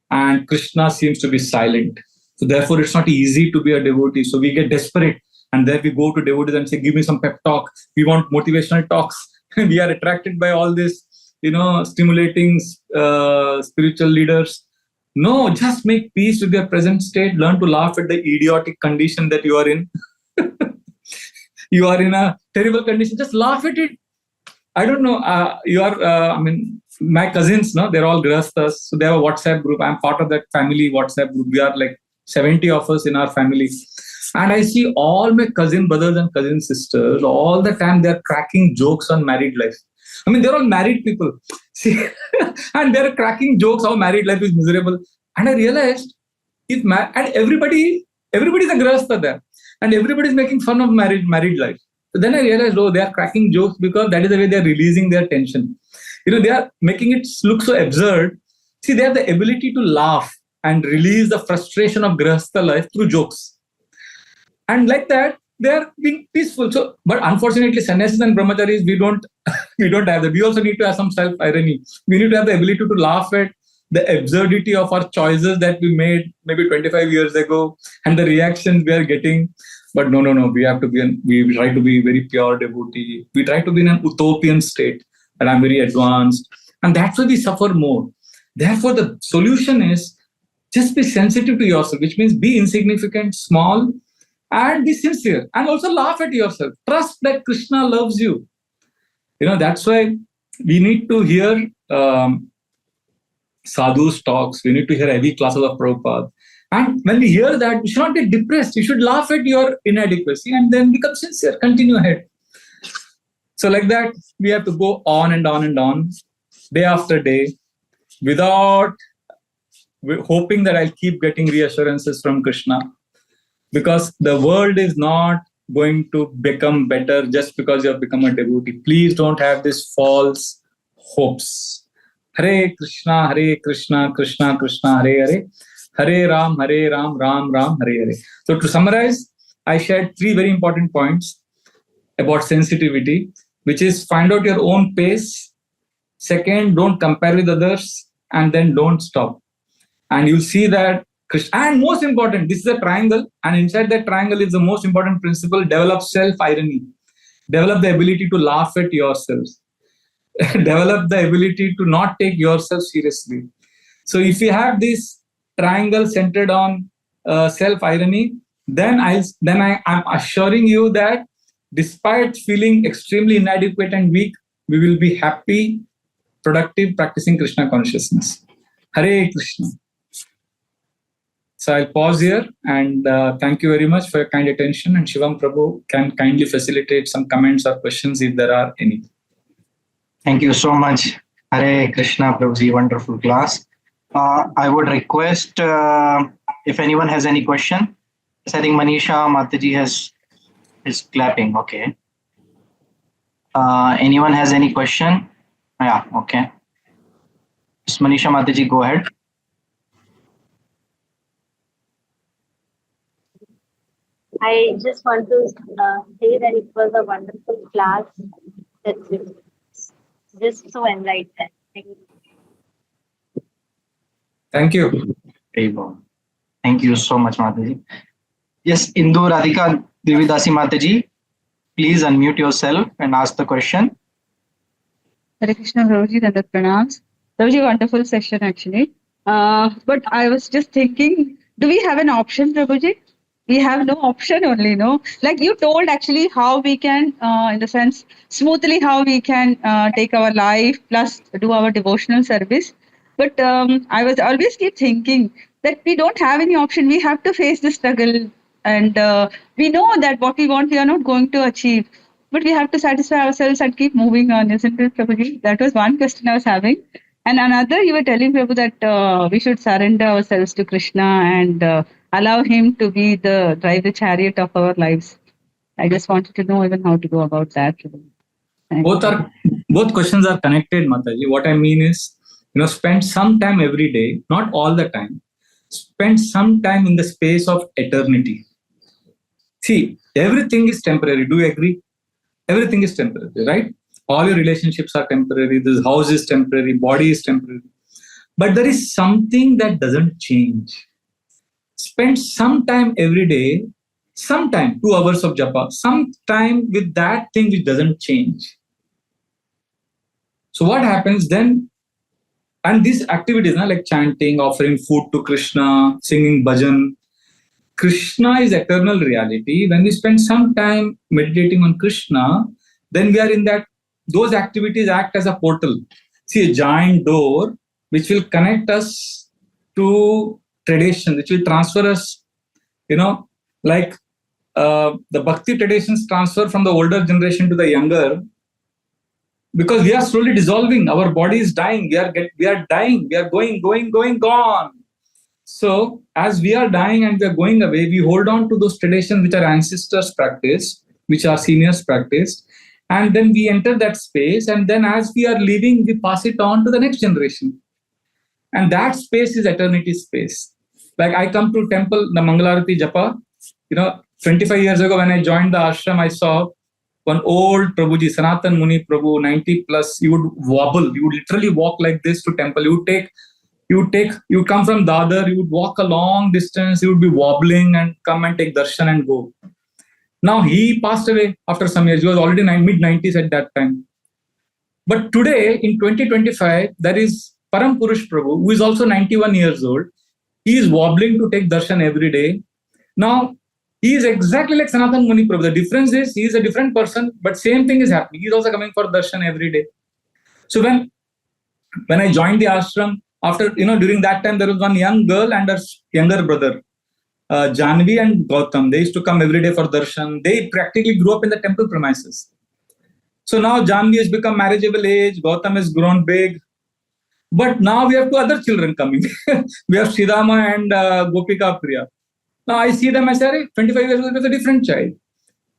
And Krishna seems to be silent. So therefore, it's not easy to be a devotee. So we get desperate. And then we go to devotees and say, give me some pep talk. We want motivational talks. We are attracted by all this, stimulating spiritual leaders. No, just make peace with your present state. Learn to laugh at the idiotic condition that you are in. You are in a terrible condition. Just laugh at it. I don't know. My cousins, they're all grihasthas. So they have a WhatsApp group. I'm part of that family WhatsApp group. We are like 70 of us in our family. And I see all my cousin brothers and cousin sisters, all the time they're cracking jokes on married life. They're all married people. See, and they're cracking jokes how married life is miserable. And I realized, and everybody's a grihastha there. And everybody's making fun of married life. So then I realized, they are cracking jokes because that is the way they are releasing their tension. They are making it look so absurd. See, they have the ability to laugh and release the frustration of grihastha life through jokes. And like that, they are being peaceful. So, but unfortunately, sannyasis and brahmacharis, we don't have that. We also need to have some self-irony. We need to have the ability to laugh at the absurdity of our choices that we made maybe 25 years ago and the reactions we are getting. But no. We try to be very pure devotee. We try to be in an utopian state, and I'm very advanced. And that's why we suffer more. Therefore, the solution is just be sensitive to yourself, which means be insignificant, small, and be sincere. And also laugh at yourself. Trust that Krishna loves you. That's why we need to hear Sadhu's talks. We need to hear heavy classes of Prabhupada. And when we hear that, you should not be depressed. You should laugh at your inadequacy and then become sincere. Continue ahead. So like that, we have to go on and on and on, day after day, without hoping that I'll keep getting reassurances from Krishna. Because the world is not going to become better just because you have become a devotee. Please don't have these false hopes. Hare Krishna, Krishna Krishna, Hare Hare. Hare Ram, Ram Ram, Hare Hare. So to summarize, I shared 3 very important points about sensitivity, which is find out your own pace. Second, don't compare with others. And then don't stop. And you'll see that Krishna, and most important, this is a triangle. And inside that triangle is the most important principle, develop self-irony. Develop the ability to laugh at yourselves. Develop the ability to not take yourself seriously. So if you have this triangle centered on self-irony, then I'm assuring you that despite feeling extremely inadequate and weak, we will be happy, productive, practicing Krishna consciousness. Hare Krishna. So I'll pause here and thank you very much for your kind attention. And Shivam Prabhu can kindly facilitate some comments or questions if there are any. Thank you so much. Hare Krishna, Prabhuji, wonderful class. I would request if anyone has any question. Yes, I think Manisha Mataji is clapping. Okay. Anyone has any question? Yeah. Okay. Yes, Manisha Mataji, go ahead. I just want to say that it was a wonderful class. That's it. Just so enlightened. Thank you. Thank you so much, Mataji. Yes, Indu Radhika Dividasi Mataji, please unmute yourself and ask the question. Hare Krishna, Prabhuji, Dandat Pranams. Prabhuji, wonderful session actually. But I was just thinking, do we have an option, Prabhuji? We have no option only, no? Like you told actually how we can, in the sense, smoothly how we can take our life plus do our devotional service. But I was always keep thinking that we don't have any option. We have to face the struggle. And we know that what we want, we are not going to achieve. But we have to satisfy ourselves and keep moving on, isn't it, Prabhuji? That was one question I was having. And another, you were telling Prabhu that we should surrender ourselves to Krishna and allow him to be the drive the chariot of our lives. I just wanted to know even how to go about that. Both questions are connected, Mataji. What I mean is, spend some time every day, not all the time. Spend some time in the space of eternity. See, everything is temporary. Do you agree? Everything is temporary, right? All your relationships are temporary. This house is temporary. Body is temporary. But there is something that doesn't change. Spend some time every day, sometime 2 hours of japa, some time with that thing which doesn't change. So what happens then? And these activities, like chanting, offering food to Krishna, singing bhajan, Krishna is eternal reality. When we spend some time meditating on Krishna, then we are in that, those activities act as a portal. See, a giant door which will connect us to tradition, which will transfer us, like the bhakti traditions transfer from the older generation to the younger, because we are slowly dissolving. Our body is dying. We are dying. We are going, gone. So as we are dying and we are going away, we hold on to those traditions which our ancestors practiced, which our seniors practiced, and then we enter that space. And then as we are leaving, we pass it on to the next generation. And that space is eternity space. Like I come to temple, the Mangalarati Japa, 25 years ago when I joined the ashram, I saw one old Prabhuji, Sanatan Muni Prabhu, 90 plus, you would wobble, you would literally walk like this to temple. You would come from Dadar, you would walk a long distance, you would be wobbling and come and take darshan and go. Now he passed away after some years. He was already mid-90s at that time. But today, in 2025, there is Param Purush Prabhu, who is also 91 years old. He is wobbling to take darshan every day. Now, he is exactly like Sanatan Muni Prabhu. The difference is he is a different person, but same thing is happening. He is also coming for darshan every day. So when I joined the ashram, after, during that time, there was one young girl and her younger brother, Janvi and Gautam. They used to come every day for darshan. They practically grew up in the temple premises. So now Janvi has become marriageable age, Gautam has grown big. But now we have two other children coming. We have Sridama and Gopika Priya. Now I see them as 25 years old, was a different child.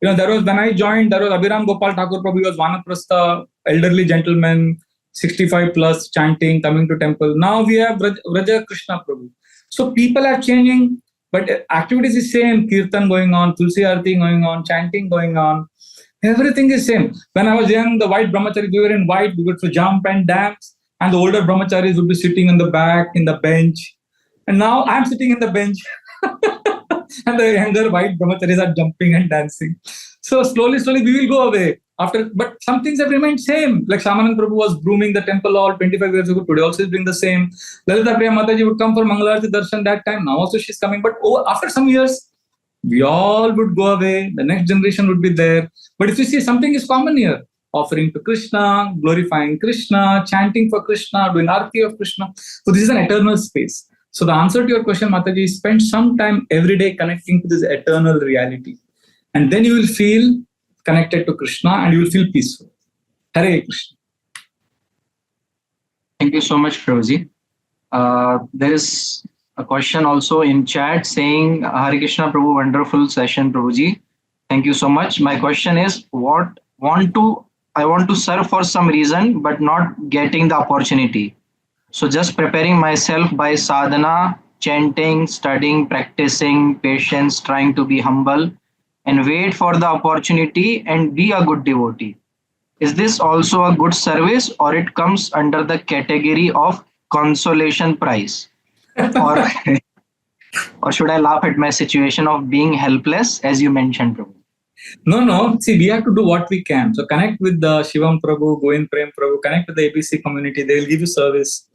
There was, when I joined, there was Abhiram Gopal Thakur Prabhu, he was Vanaprastha, elderly gentleman, 65 plus, chanting, coming to temple. Now we have Vraja Krishna Prabhu. So people are changing, but activities is same. Kirtan going on, Tulsi Arati going on, chanting going on. Everything is same. When I was young, the white brahmacharis, we were in white, we would to jump and dance. And the older brahmacharis would be sitting in the back, in the bench. And now I'm sitting in the bench. And the younger white brahmacharis are jumping and dancing. So slowly we will go away. But some things have remained same. Like Shamanand Prabhu was brooming the temple all 25 years ago. Today also is doing the same. Lalita Priya Mataji would come for Mangalarati Darshan that time. Now also she's coming. But after some years, we all would go away. The next generation would be there. But if you see, something is common here. Offering to Krishna, glorifying Krishna, chanting for Krishna, doing arati of Krishna. So this is an eternal space. So the answer to your question, Mataji, is spend some time every day connecting to this eternal reality. And then you will feel connected to Krishna and you will feel peaceful. Hare Krishna. Thank you so much, Prabhuji. There is a question also in chat saying, Hare Krishna Prabhu, wonderful session, Prabhuji. Thank you so much. My question is, I want to serve for some reason, but not getting the opportunity. So just preparing myself by sadhana, chanting, studying, practicing, patience, trying to be humble, and wait for the opportunity and be a good devotee. Is this also a good service, or it comes under the category of consolation prize? Or, or should I laugh at my situation of being helpless, as you mentioned, Prabhu? No. See, we have to do what we can. So connect with the Shivam Prabhu, Govind Prem Prabhu, connect with the ABC community. They will give you service.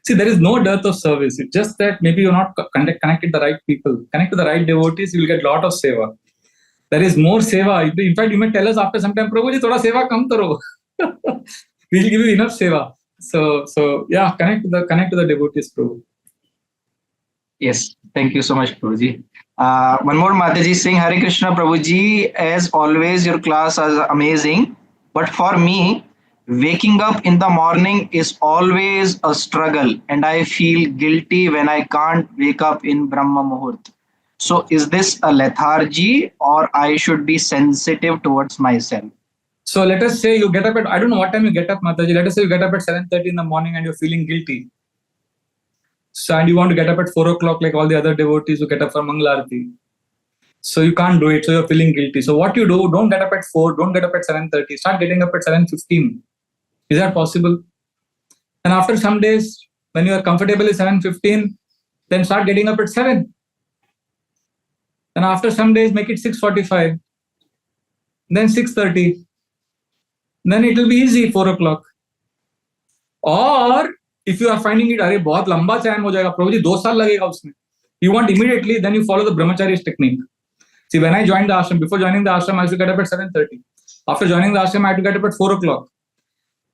See, there is no dearth of service. It's just that maybe you're not connected the right people. Connect to the right devotees, you will get a lot of seva. There is more seva. In fact, you may tell us after some time, Prabhuji, thoda seva kam karo. We'll give you enough seva. So yeah, connect to the devotees, Prabhu. Yes, thank you so much, Prabhuji. One more Mataji saying, Hare Krishna Prabhuji, as always, your class is amazing. But for me, waking up in the morning is always a struggle, and I feel guilty when I can't wake up in Brahma Muhurt. So is this a lethargy, or I should be sensitive towards myself? So let us say you get up at, I don't know what time you get up, Mataji. Let us say you get up at 7:30 in the morning and you're feeling guilty. So, and you want to get up at 4 o'clock like all the other devotees who get up for Mangalarti. So you can't do it. So you're feeling guilty. So what you do, don't get up at 4, don't get up at 7:30. Start getting up at 7:15. Is that possible? And after some days, when you are comfortable at 7:15, then start getting up at 7. And after some days, make it 6:45. Then 6:30. Then it will be easy, 4 o'clock. Or if you are finding it, अरे बहुत लंबा time हो जाएगा, प्रभु जी 2 साल लगेगा उसमें. You want immediately, then you follow the brahmachari's technique. See, when I joined the ashram, before joining the ashram, I used to get up at 7:30. After joining the ashram, I had to get up at 4 o'clock.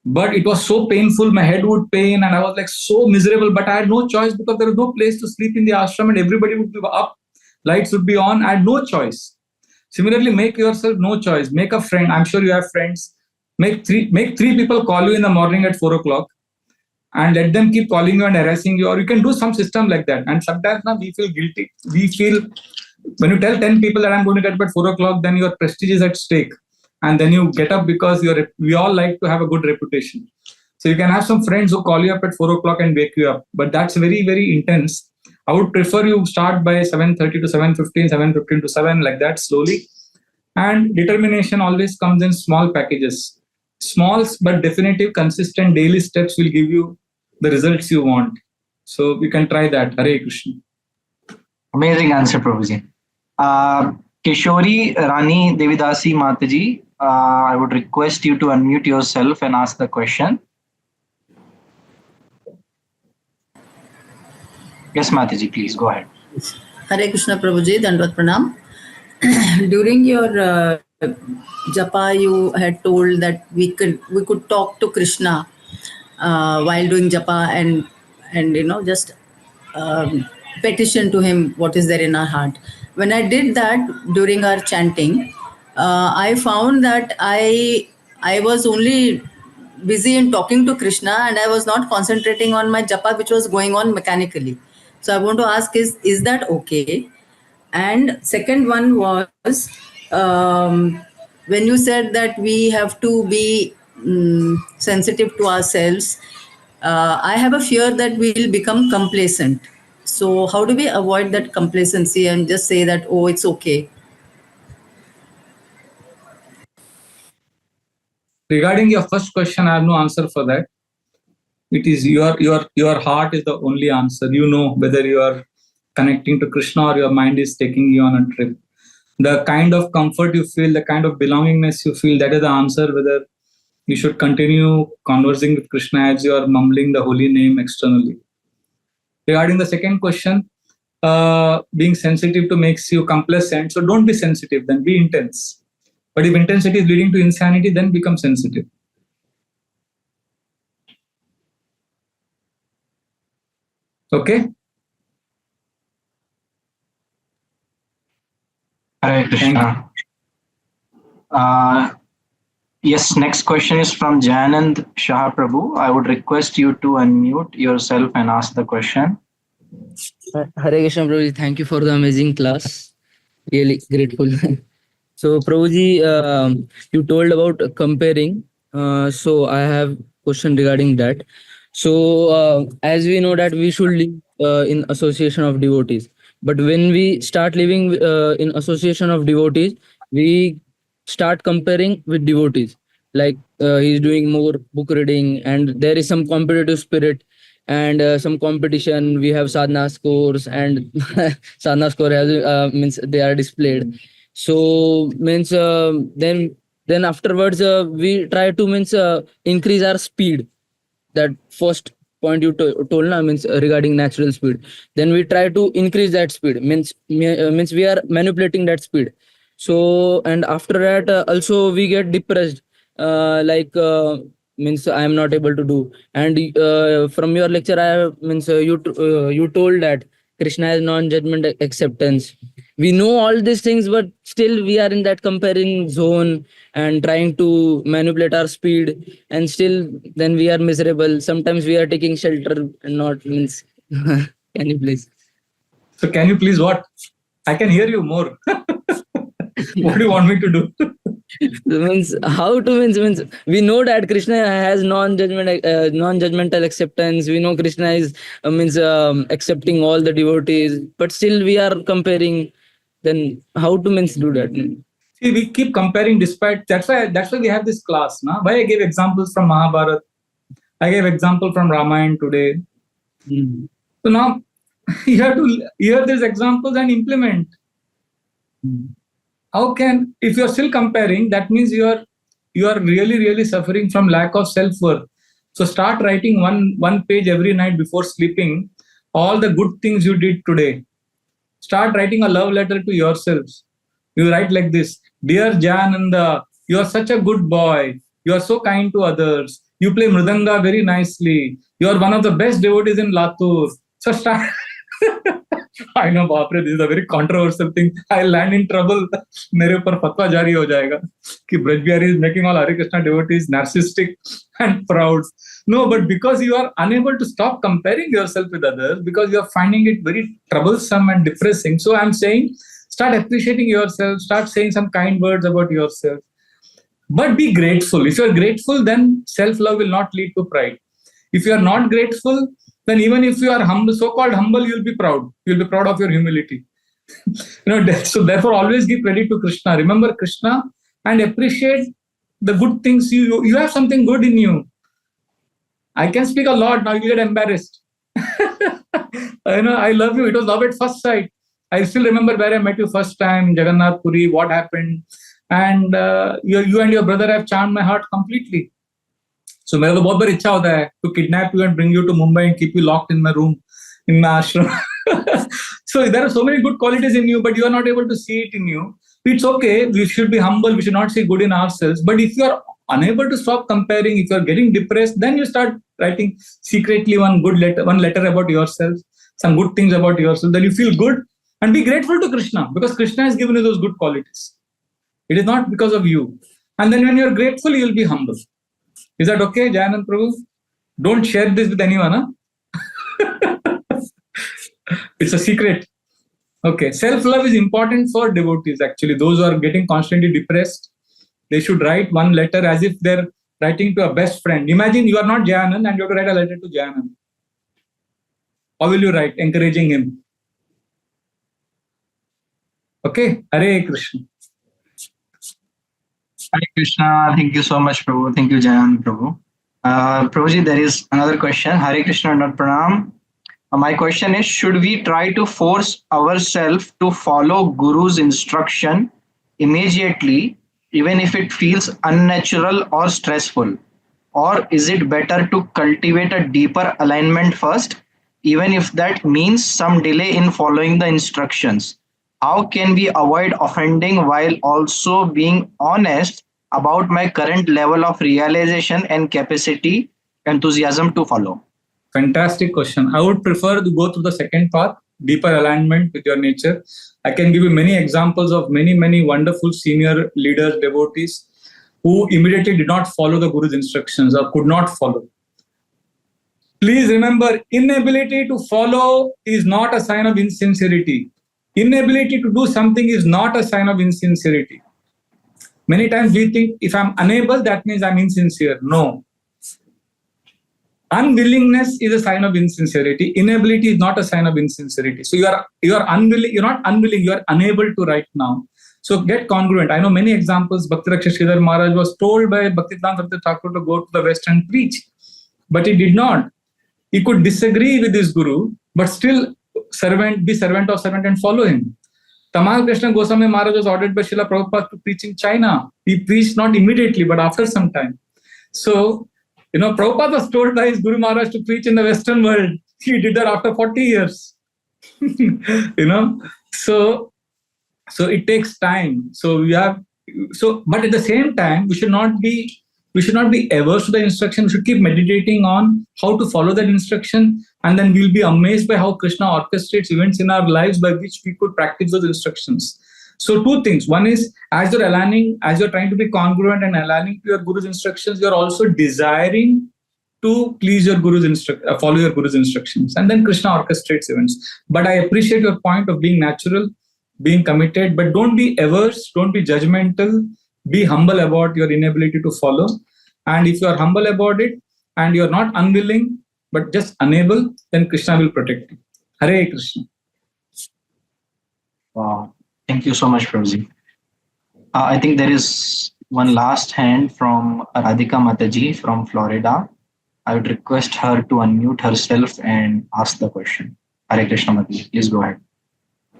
But it was so painful, my head would pain, and I was like so miserable. But I had no choice because there was no place to sleep in the ashram, and everybody would be up, lights would be on. I had no choice. Similarly, make yourself no choice. Make a friend. I'm sure you have friends. Make three people call you in the morning at 4 o'clock. And let them keep calling you and harassing you, or you can do some system like that. And sometimes now we feel guilty. We feel when you tell 10 people that I'm going to get up at 4 o'clock, then your prestige is at stake. And then you get up because we all like to have a good reputation. So you can have some friends who call you up at 4 o'clock and wake you up. But that's very, very intense. I would prefer you start by 7:30 to 7:15, 7:15 to 7, like that slowly. And determination always comes in small packages. Small but definitive, consistent daily steps will give you the results you want. So we can try that. Hare Krishna. Amazing answer, Prabhuji. Kishori Rani Devidasi Mataji, I would request you to unmute yourself and ask the question. Yes, Mataji, please go ahead. Hare Krishna Prabhuji, Dandavat Pranam. During your japa, you had told that we could talk to Krishna while doing japa and just petition to him what is there in our heart. When I did that during our chanting, I found that I was only busy in talking to Krishna and I was not concentrating on my japa, which was going on mechanically. So I want to ask, is that okay? And second one was, when you said that we have to be sensitive to ourselves, I have a fear that we will become complacent. So how do we avoid that complacency and just say that, oh, it's okay? Regarding your first question, I have no answer for that. It is your heart is the only answer. You know whether you are connecting to Krishna or your mind is taking you on a trip. The kind of comfort you feel, the kind of belongingness you feel, that is the answer whether you should continue conversing with Krishna as you are mumbling the holy name externally. Regarding the second question, being sensitive to makes you complacent. So don't be sensitive, then be intense. But if intensity is leading to insanity, then become sensitive. Okay? Hare Krishna. Yes, next question is from Janand Shah Prabhu. I would request you to unmute yourself and ask the question. Hare Krishna Prabhuji, thank you for the amazing class. Really grateful. So Prabhuji, you told about comparing. So I have question regarding that. So as we know that we should live in association of devotees, but when we start living in association of devotees, we start comparing with devotees. Like he's doing more book reading, and there is some competitive spirit and some competition. We have sadhana scores, and sadhana score has means they are displayed. So means then afterwards we try to means increase our speed. That first point you told na, means regarding natural speed. Then we try to increase that speed. Means we are manipulating that speed. So and after that also we get depressed. Like means I am not able to do. And from your lecture, I means you told that Krishna has non-judgment acceptance. We know all these things, but still we are in that comparing zone and trying to manipulate our speed, and still then we are miserable. Sometimes we are taking shelter and not means. Can you please? So can you please what? I can hear you more. What do you want me to do? Means how to means we know that Krishna has non-judgmental acceptance. We know Krishna is means accepting all the devotees, but still we are comparing. Then how to means do that? See, we keep comparing despite that's why we have this class. Na? Why I gave examples from Mahabharata. I gave example from Ramayana today. So now you have to hear these examples and implement. How can, if you're still comparing, that means you are really suffering from lack of self-worth. So start writing one page every night before sleeping, all the good things you did today. Start writing a love letter to yourselves. You write like this: Dear Jananda, you are such a good boy. You are so kind to others. You play mridanga very nicely. You are one of the best devotees in Latur. So start. I know, Bapre, this is a very controversial thing. I'll land in trouble. मेरे ऊपर फतवा जारी हो जाएगा कि Vraja Bihari is making all Hare Krishna devotees narcissistic and proud. No, but because you are unable to stop comparing yourself with others, because you are finding it very troublesome and depressing. So I'm saying, start appreciating yourself. Start saying some kind words about yourself. But be grateful. If you're grateful, then self-love will not lead to pride. If you are not grateful, then even if you are humble, so-called humble, you'll be proud. You'll be proud of your humility. So therefore, always give credit to Krishna. Remember Krishna and appreciate the good things. You have something good in you. I can speak a lot. Now you get embarrassed. I love you. It was love at first sight. I still remember where I met you first time, Jagannath Puri, what happened. And you and your brother have charmed my heart completely. So मेरा तो बहुत बार इच्छा होता है to kidnap you and bring you to Mumbai and keep you locked in my room, in my ashram. So there are so many good qualities in you, but you are not able to see it in you. It's okay. We should be humble. We should not see good in ourselves. But if you are unable to stop comparing, if you are getting depressed, then you start writing secretly one letter about yourself, some good things about yourself. Then you feel good and be grateful to Krishna, because Krishna has given you those good qualities. It is not because of you. And then when you are grateful, you will be humble. Is that okay, Jayanand Prabhu? Don't share this with anyone. Huh? It's a secret. Okay. Self-love is important for devotees, actually. Those who are getting constantly depressed, they should write one letter as if they're writing to a best friend. Imagine you are not Jayanand and you have to write a letter to Jayanand. How will you write? Encouraging him. Okay. Hare Krishna. Hare Krishna. Thank you so much, Prabhu. Thank you, Jayan Prabhu. Prabhuji, there is another question. Hare Krishna and Pranam. My question is, should we try to force ourselves to follow Guru's instruction immediately, even if it feels unnatural or stressful? Or is it better to cultivate a deeper alignment first, even if that means some delay in following the instructions? How can we avoid offending while also being honest about my current level of realization and capacity, enthusiasm to follow? Fantastic question. I would prefer to go through the second path, deeper alignment with your nature. I can give you many examples of many wonderful senior leaders, devotees, who immediately did not follow the Guru's instructions or could not follow. Please remember, inability to follow is not a sign of insincerity. Inability to do something is not a sign of insincerity. Many times we think if I'm unable, that means I'm insincere. No. Unwillingness is a sign of insincerity. Inability is not a sign of insincerity. So you are unwilling, you're not unwilling, you are unable to right now. So get congruent. I know many examples. Bhakti Raksha Sridhar Maharaj was told by Bhaktivedanta Thakur to go to the West and preach. But he did not. He could disagree with his guru, but still be servant of servant and follow him. Tamal Krishna Goswami Maharaj was ordered by Srila Prabhupada to preach in China. He preached not immediately, but after some time. So, Prabhupada was told by his Guru Maharaj to preach in the Western world. He did that after 40 years. So it takes time. But at the same time, we should not be averse to the instruction. We should keep meditating on how to follow that instruction, and then we'll be amazed by how Krishna orchestrates events in our lives by which we could practice those instructions. So two things. One is, as you're trying to be congruent and aligning to your Guru's instructions, you're also desiring to please your follow your Guru's instructions. And then Krishna orchestrates events. But I appreciate your point of being natural, being committed, but don't be averse, don't be judgmental, be humble about your inability to follow. And if you are humble about it and you're not unwilling, but just unable, then Krishna will protect you. Hare Krishna. Wow. Thank you so much, Prabhuji. I think there is one last hand from Radhika Mataji from Florida. I would request her to unmute herself and ask the question. Hare Krishna Mataji, please go ahead.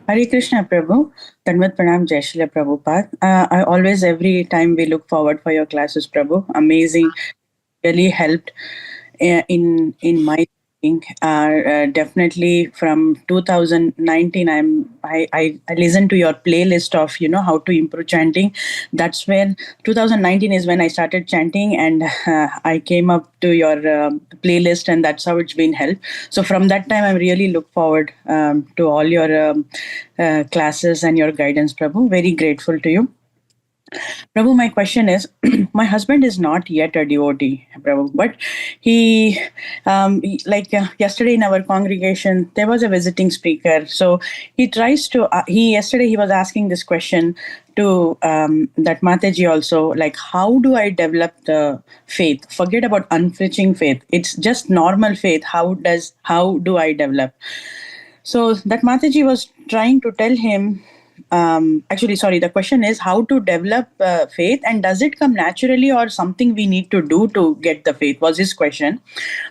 Hare Krishna Prabhu, Tanvat Pranam Jai Shri Prabhupada. I always, every time we look forward for your classes, Prabhu. Amazing, really helped in my thinking. Definitely from 2019, I listened to your playlist of how to improve chanting. That's when 2019 is when I started chanting, and I came up to your playlist, and that's how it's been helped. So from that time, I really look forward to all your classes and your guidance, Prabhu. Very grateful to you. Prabhu, my question is, my husband is not yet a devotee, Prabhu, but he, yesterday in our congregation, there was a visiting speaker. So he tries to, yesterday he was asking this question to that Mataji also, like, how do I develop the faith? Forget about unflinching faith. It's just normal faith. How do I develop? So that Mataji was trying to tell him, the question is how to develop faith, and does it come naturally or something we need to do to get the faith, was his question.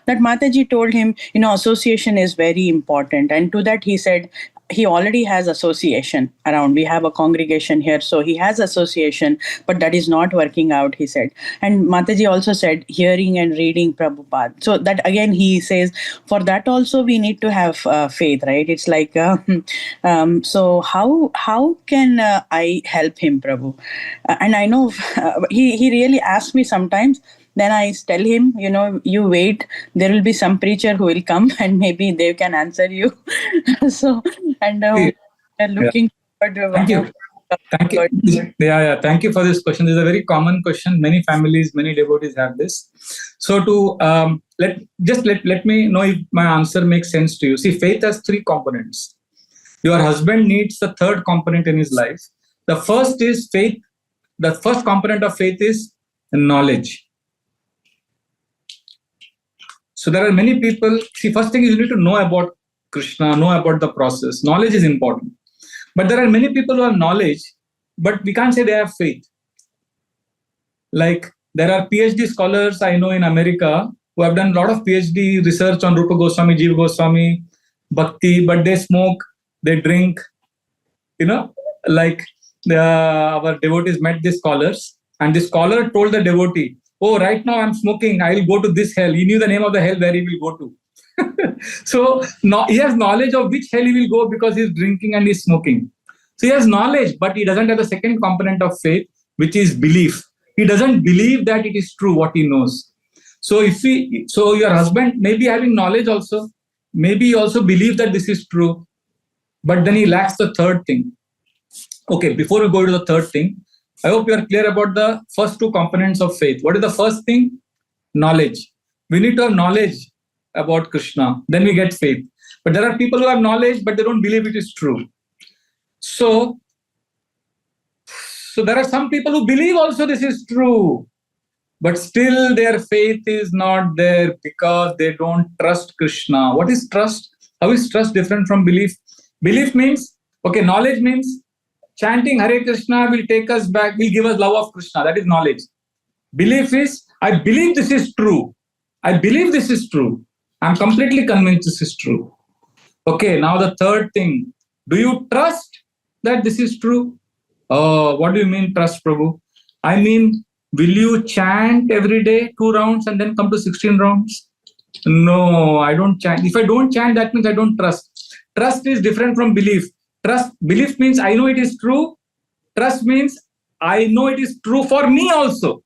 That Mataji told him, association is very important. And to that he said, he already has association around. We have a congregation here, so he has association, but that is not working out, he said. And Mataji also said, hearing and reading Prabhupada. So that again, he says, for that also we need to have faith, right? It's like, so how can I help him, Prabhu? And I know he really asks me sometimes. Then I tell him, you wait, there will be some preacher who will come and maybe they can answer you. So, and looking forward to Thank you. Yeah. Thank you for this question. This is a very common question. Many families, many devotees have this. So let me know if my answer makes sense to you. See, faith has three components. Your husband needs the third component in his life. The first is faith. The first component of faith is knowledge. So there are many people, see, first thing is you need to know about Krishna, know about the process. Knowledge is important. But there are many people who have knowledge, but we can't say they have faith. Like there are PhD scholars I know in America who have done a lot of PhD research on Rupa Goswami, Jiva Goswami, Bhakti, but they smoke, they drink, like our devotees met these scholars, and the scholar told the devotee, oh, right now I'm smoking, I will go to this hell. He knew the name of the hell where he will go to. So he has knowledge of which hell he will go because he's drinking and he's smoking. So he has knowledge, but he doesn't have the second component of faith, which is belief. He doesn't believe that it is true what he knows. So your husband may be having knowledge also, maybe he also believes that this is true, but then he lacks the third thing. Okay, before we go to the third thing, I hope you are clear about the first two components of faith. What is the first thing? Knowledge. We need to have knowledge about Krishna. Then we get faith. But there are people who have knowledge, but they don't believe it is true. So there are some people who believe also this is true, but still their faith is not there because they don't trust Krishna. What is trust? How is trust different from belief? Belief means, okay, knowledge means chanting Hare Krishna will take us back, will give us love of Krishna. That is knowledge. Belief is, I believe this is true. I believe this is true. I'm completely convinced this is true. Okay, now the third thing. Do you trust that this is true? Oh, what do you mean trust, Prabhu? I mean, will you chant every day 2 rounds and then come to 16 rounds? No, I don't chant. If I don't chant, that means I don't trust. Trust is different from belief. Belief means I know it is true. Trust means I know it is true for me also.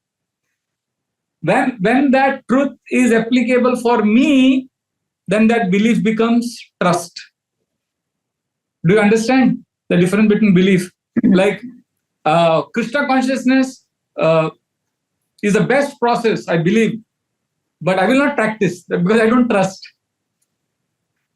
When that truth is applicable for me, then that belief becomes trust. Do you understand the difference between belief? Like Krishna consciousness is the best process, I believe, but I will not practice because I don't trust.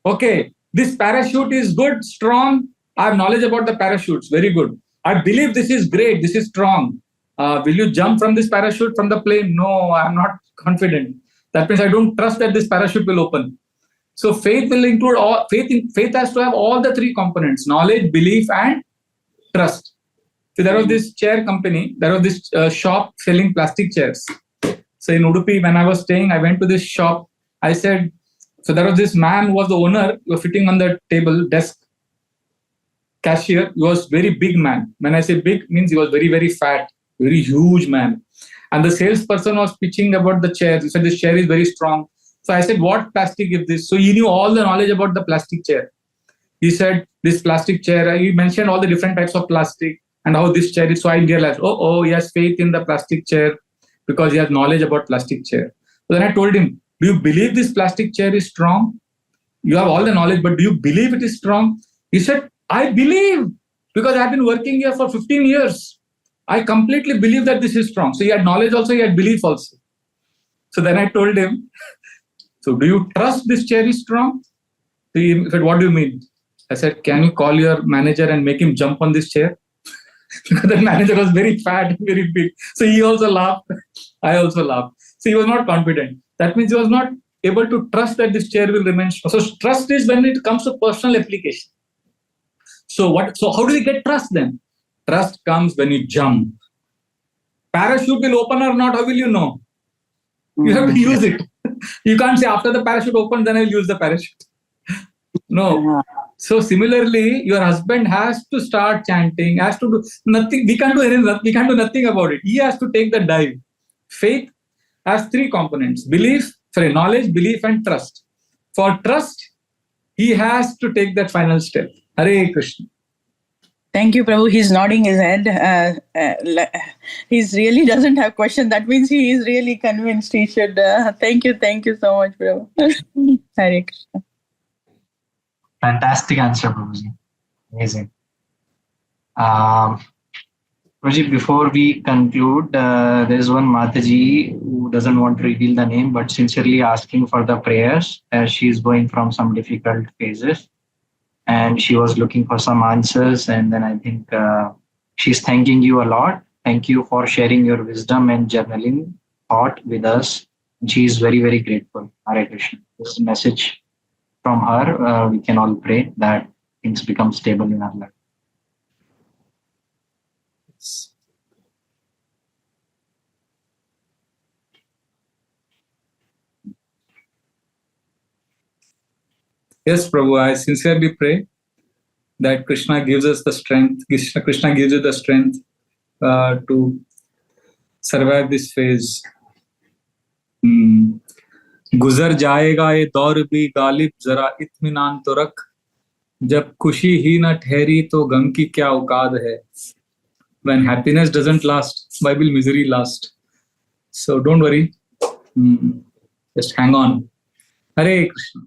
Okay, this parachute is good, strong. I have knowledge about the parachutes, very good. I believe this is great, this is strong. Will you jump from this parachute from the plane? No, I am not confident. That means I don't trust that this parachute will open. So faith will include all, faith has to have all the 3 components: knowledge, belief, and trust. So there was this chair company, there was this shop selling plastic chairs. So in Udupi, when I was staying, I went to this shop. I said, so there was this man who was the owner, who was sitting on the table, desk, cashier. He was very big man. When I say big, means he was very, very fat, very huge man. And the salesperson was pitching about the chairs. He said, this chair is very strong. So I said, what plastic is this? So he knew all the knowledge about the plastic chair. He said, this plastic chair, he mentioned all the different types of plastic and how this chair is. So I realized, he has faith in the plastic chair because he has knowledge about plastic chair. So then I told him, do you believe this plastic chair is strong? You have all the knowledge, but do you believe it is strong? He said, I believe because I've been working here for 15 years. I completely believe that this is strong. So he had knowledge also, he had belief also. So then I told him, so do you trust this chair is strong? He said, what do you mean? I said, can you call your manager and make him jump on this chair? Because the manager was very fat, very big. So he also laughed. I also laughed. So he was not confident. That means he was not able to trust that this chair will remain strong. So trust is when it comes to personal application. So how do we get trust then? Trust comes when you jump. Parachute will open or not, how will you know? You have to use it. You can't say after the parachute opens, then I'll use the parachute. No. So similarly, your husband has to start chanting, has to do nothing. We can't do anything. We can't do nothing about it. He has to take the dive. Faith has 3 components: knowledge, belief, and trust. For trust, he has to take that final step. Hare Krishna. Thank you, Prabhu. He's nodding his head. He really doesn't have question. That means he is really convinced he should. Thank you so much, Prabhu. Hare Krishna. Fantastic answer, Prabhuji. Amazing. Prabhuji, before we conclude, there's one Mataji who doesn't want to reveal the name, but sincerely asking for the prayers as she's going from some difficult phases. And she was looking for some answers. And then I think she's thanking you a lot. Thank you for sharing your wisdom and journaling thought with us. She is very, very grateful. Hare Krishna. This is a message from her. We can all pray that things become stable in our life. Yes, Prabhu, I sincerely pray that Krishna gives us the strength. Krishna gives you the strength to survive this phase. गुजर जाएगा ये दौर भी गालिब, जरा इत्मीनान तो रख, जब खुशी ही न ठहरी तो गम की क्या औकात है. When happiness doesn't last, why will misery last? So don't worry, just hang on. Hare Krishna.